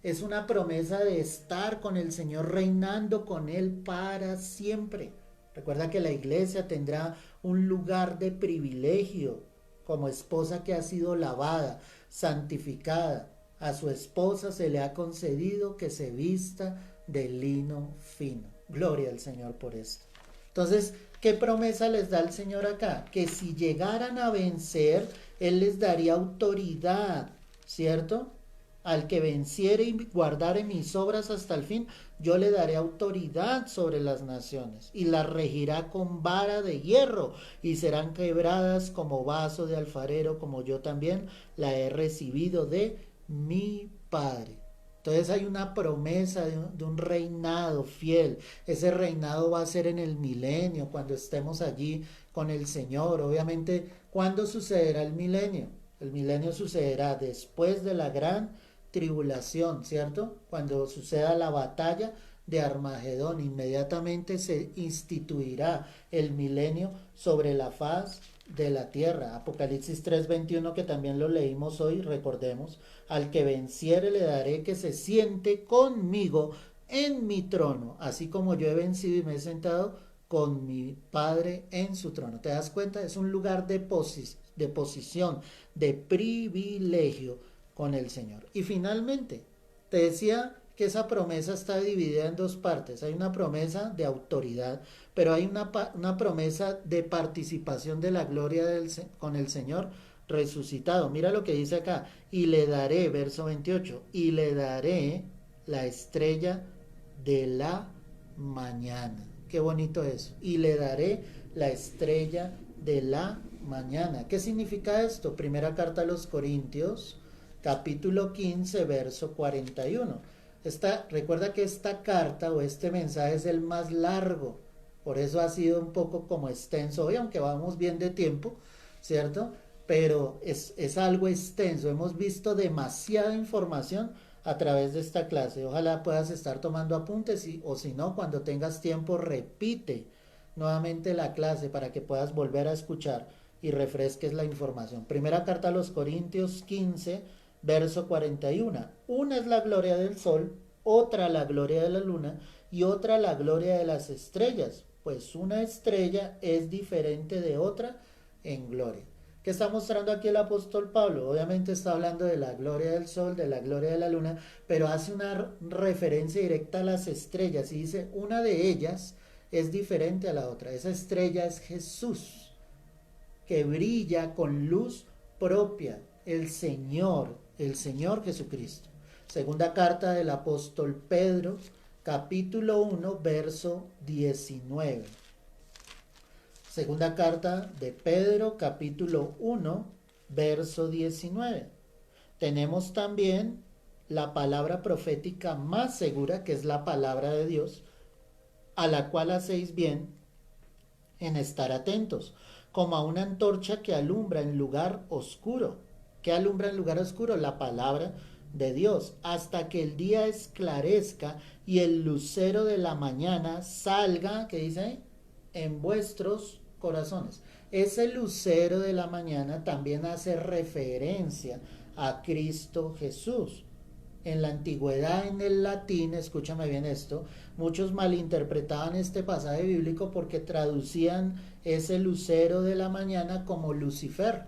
[SPEAKER 1] Es una promesa de estar con el Señor, reinando con Él para siempre. Recuerda que la iglesia tendrá un lugar de privilegio como esposa que ha sido lavada, santificada. A su esposa se le ha concedido que se vista de lino fino. Gloria al Señor por esto. Entonces, ¿qué promesa les da el Señor acá? Que si llegaran a vencer, Él les daría autoridad, ¿cierto? Al que venciere y guardare mis obras hasta el fin, yo le daré autoridad sobre las naciones y las regirá con vara de hierro y serán quebradas como vaso de alfarero, como yo también la he recibido de mi Padre. Entonces hay una promesa de un reinado fiel. Ese reinado va a ser en el milenio, cuando estemos allí con el Señor. Obviamente, ¿cuándo sucederá el milenio? El milenio sucederá después de la gran tribulación, ¿cierto? Cuando suceda la batalla de Armagedón, inmediatamente se instituirá el milenio sobre la faz de la tierra. Apocalipsis 3:21, que también lo leímos hoy, recordemos: al que venciere le daré que se siente conmigo en mi trono, así como yo he vencido y me he sentado con mi Padre en su trono. ¿Te das cuenta? Es un lugar de posición, de privilegio con el Señor. Y finalmente, te decía que esa promesa está dividida en dos partes. Hay una promesa de autoridad, pero hay una promesa de participación de la gloria con el Señor resucitado. Mira lo que dice acá: y le daré, verso 28, y le daré la estrella de la mañana. Qué bonito eso. Y le daré la estrella de la mañana. ¿Qué significa esto? Primera carta a los Corintios, capítulo 15, verso 41. Recuerda que esta carta o este mensaje es el más largo, por eso ha sido un poco como extenso hoy, aunque vamos bien de tiempo, ¿cierto? Pero es algo extenso. Hemos visto demasiada información a través de esta clase. Ojalá puedas estar tomando apuntes o si no, cuando tengas tiempo, repite nuevamente la clase para que puedas volver a escuchar y refresques la información. Primera carta a los Corintios 15, verso 41. Una es la gloria del sol, otra la gloria de la luna, y otra la gloria de las estrellas, pues una estrella es diferente de otra en gloria. ¿Qué está mostrando aquí el apóstol Pablo? Obviamente está hablando de la gloria del sol, de la gloria de la luna, pero hace una referencia directa a las estrellas y dice, una de ellas es diferente a la otra. Esa estrella es Jesús, que brilla con luz propia, el Señor Jesucristo. Segunda carta del apóstol Pedro, capítulo 1, verso 19. Segunda carta de Pedro, capítulo 1, verso 19. Tenemos también la palabra profética más segura, que es la palabra de Dios, a la cual hacéis bien en estar atentos, como a una antorcha que alumbra en lugar oscuro. ¿Qué alumbra en lugar oscuro? La palabra de Dios, hasta que el día esclarezca y el lucero de la mañana salga, ¿qué dice ahí? En vuestros corazones. Ese lucero de la mañana también hace referencia a Cristo Jesús. En la antigüedad, en el latín, escúchame bien esto, muchos malinterpretaban este pasaje bíblico porque traducían ese lucero de la mañana como Lucifer.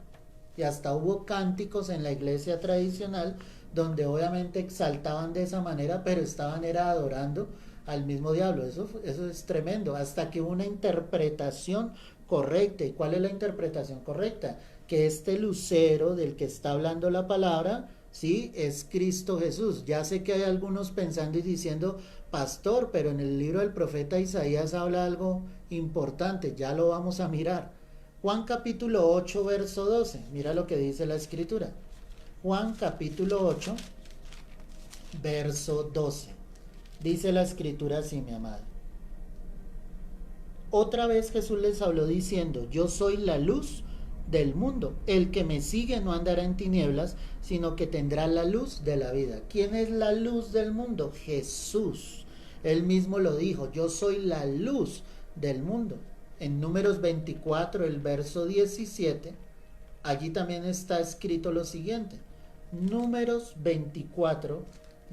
[SPEAKER 1] Y hasta hubo cánticos en la iglesia tradicional donde obviamente exaltaban de esa manera, pero estaban era adorando al mismo diablo. Eso es tremendo, hasta que hubo una interpretación correcta. ¿Y cuál es la interpretación correcta? Que este lucero del que está hablando la palabra, sí, es Cristo Jesús. Ya sé que hay algunos pensando y diciendo, pastor, pero en el libro del profeta Isaías habla algo importante, ya lo vamos a mirar. Juan capítulo 8, verso 12, mira lo que dice la escritura. Juan capítulo 8, verso 12. Dice la escritura así, mi amado. Otra vez Jesús les habló diciendo, yo soy la luz del mundo. El que me sigue no andará en tinieblas, sino que tendrá la luz de la vida. ¿Quién es la luz del mundo? Jesús. Él mismo lo dijo, yo soy la luz del mundo. En Números 24, el verso 17, allí también está escrito lo siguiente. Números 24,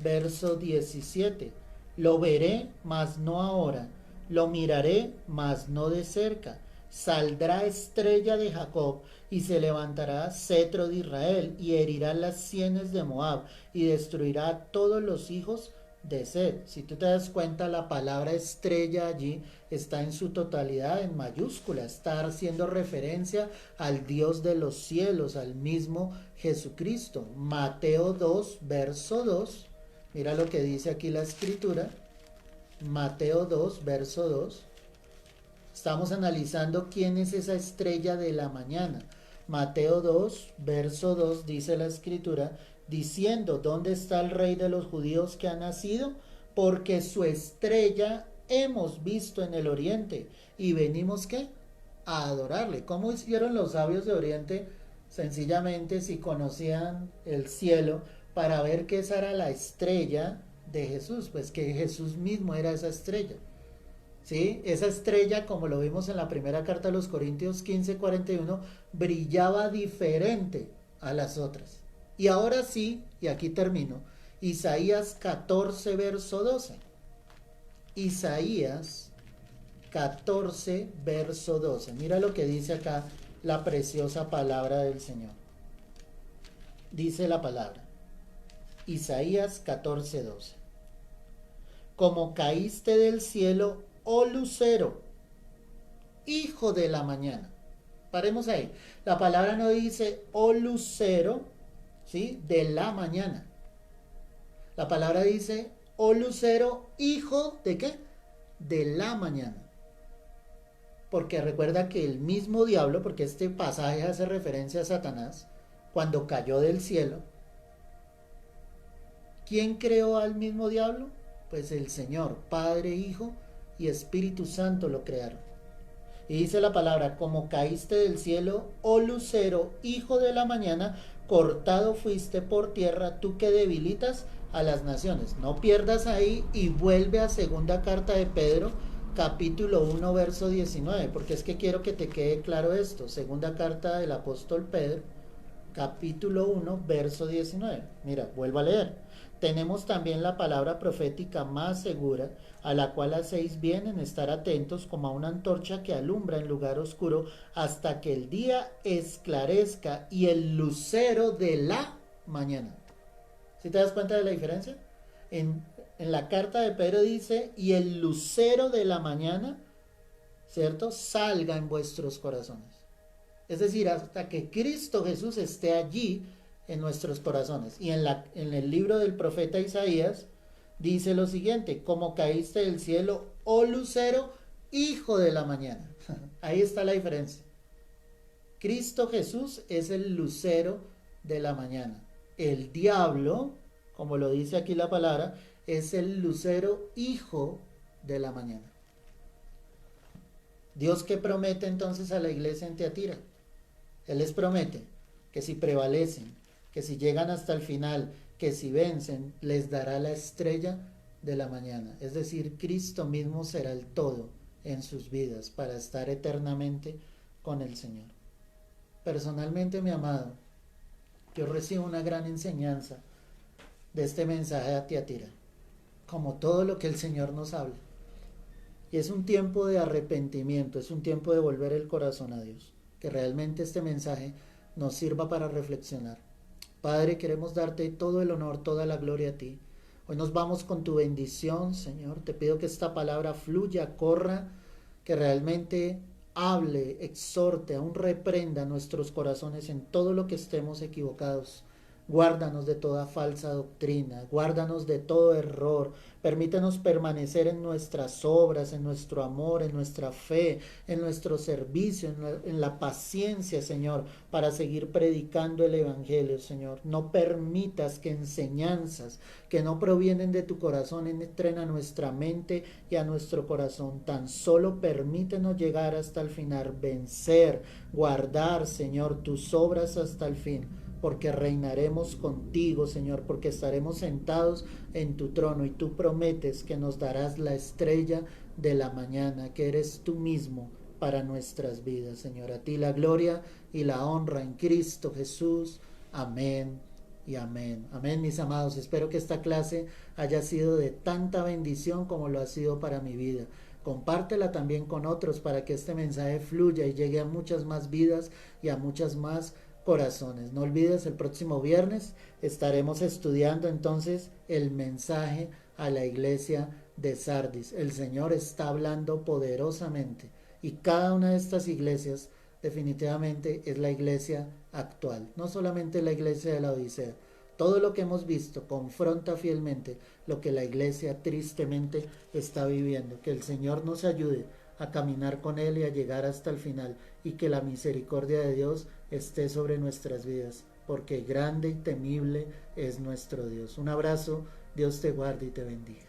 [SPEAKER 1] verso 17. Lo veré, mas no ahora. Lo miraré, mas no de cerca. Saldrá estrella de Jacob y se levantará cetro de Israel y herirá las sienes de Moab y destruirá a todos los hijos de Sed. Si tú te das cuenta, la palabra estrella allí está en su totalidad en mayúscula, está haciendo referencia al Dios de los cielos, al mismo Jesucristo. Mateo 2, verso 2, mira lo que dice aquí la escritura. Mateo 2, verso 2. Estamos analizando quién es esa estrella de la mañana. Mateo 2, verso 2 dice la escritura, diciendo, ¿dónde está el rey de los judíos que ha nacido? Porque su estrella hemos visto en el oriente y venimos, ¿qué? A adorarle. ¿Cómo hicieron los sabios de oriente? Sencillamente, si conocían el cielo, para ver que esa era la estrella de Jesús, pues que Jesús mismo era esa estrella. ¿Sí? Esa estrella, como lo vimos en la primera carta a los Corintios 15:41, brillaba diferente a las otras. Y ahora sí, y aquí termino, Isaías 14, verso 12. Isaías 14, verso 12. Mira lo que dice acá la preciosa palabra del Señor. Dice la palabra, Isaías 14, 12. Como caíste del cielo, oh lucero, hijo de la mañana. Paremos ahí. La palabra no dice, oh lucero, ¿sí? De la mañana. La palabra dice, oh lucero, hijo de ¿qué? De la mañana. Porque recuerda que el mismo diablo, porque este pasaje hace referencia a Satanás, cuando cayó del cielo, ¿quién creó al mismo diablo? Pues el Señor, Padre, Hijo y Espíritu Santo lo crearon. Y dice la palabra, como caíste del cielo, oh lucero, hijo de la mañana, cortado fuiste por tierra, tú que debilitas a las naciones. No pierdas ahí y vuelve a segunda carta de Pedro, capítulo 1, verso 19, porque es que quiero que te quede claro esto. Segunda carta del apóstol Pedro, capítulo 1, verso 19. Mira, vuelvo a leer. Tenemos también la palabra profética más segura, a la cual hacéis bien en estar atentos como a una antorcha que alumbra en lugar oscuro hasta que el día esclarezca y el lucero de la mañana. ¿Sí te das cuenta de la diferencia? En la carta de Pedro dice, y el lucero de la mañana, ¿cierto? Salga en vuestros corazones. Es decir, hasta que Cristo Jesús esté allí en nuestros corazones. Y en el libro del profeta Isaías dice lo siguiente, como caíste del cielo, oh lucero, hijo de la mañana. Ahí está la diferencia. Cristo Jesús es el lucero de la mañana. El diablo, como lo dice aquí la palabra, es el lucero hijo de la mañana. Dios, ¿qué promete entonces a la iglesia en Tiatira? Él les promete que si prevalecen, que si llegan hasta el final, que si vencen, les dará la estrella de la mañana. Es decir, Cristo mismo será el todo en sus vidas para estar eternamente con el Señor. Personalmente, mi amado, yo recibo una gran enseñanza de este mensaje a Tiatira, como todo lo que el Señor nos habla. Y es un tiempo de arrepentimiento, es un tiempo de volver el corazón a Dios. Que realmente este mensaje nos sirva para reflexionar. Padre, queremos darte todo el honor, toda la gloria a ti. Hoy nos vamos con tu bendición, Señor. Te pido que esta palabra fluya, corra, que realmente hable, exhorte, aún reprenda nuestros corazones en todo lo que estemos equivocados. Guárdanos de toda falsa doctrina, guárdanos de todo error, permítenos permanecer en nuestras obras, en nuestro amor, en nuestra fe, en nuestro servicio, en la paciencia, Señor, para seguir predicando el Evangelio, Señor. No permitas que enseñanzas que no provienen de tu corazón entren a nuestra mente y a nuestro corazón. Tan solo permítenos llegar hasta el final, vencer, guardar, Señor, tus obras hasta el fin, porque reinaremos contigo, Señor, porque estaremos sentados en tu trono y tú prometes que nos darás la estrella de la mañana, que eres tú mismo para nuestras vidas, Señor. A ti la gloria y la honra en Cristo Jesús. Amén y amén. Amén, mis amados. Espero que esta clase haya sido de tanta bendición como lo ha sido para mi vida. Compártela también con otros para que este mensaje fluya y llegue a muchas más vidas y a muchas más corazones. No olvides, el próximo viernes estaremos estudiando entonces el mensaje a la iglesia de Sardis. El Señor está hablando poderosamente y cada una de estas iglesias definitivamente es la iglesia actual, no solamente la iglesia de la Odisea. Todo lo que hemos visto confronta fielmente lo que la iglesia tristemente está viviendo. Que el Señor nos ayude a caminar con Él y a llegar hasta el final, y que la misericordia de Dios esté sobre nuestras vidas, porque grande y temible es nuestro Dios. Un abrazo, Dios te guarde y te bendiga.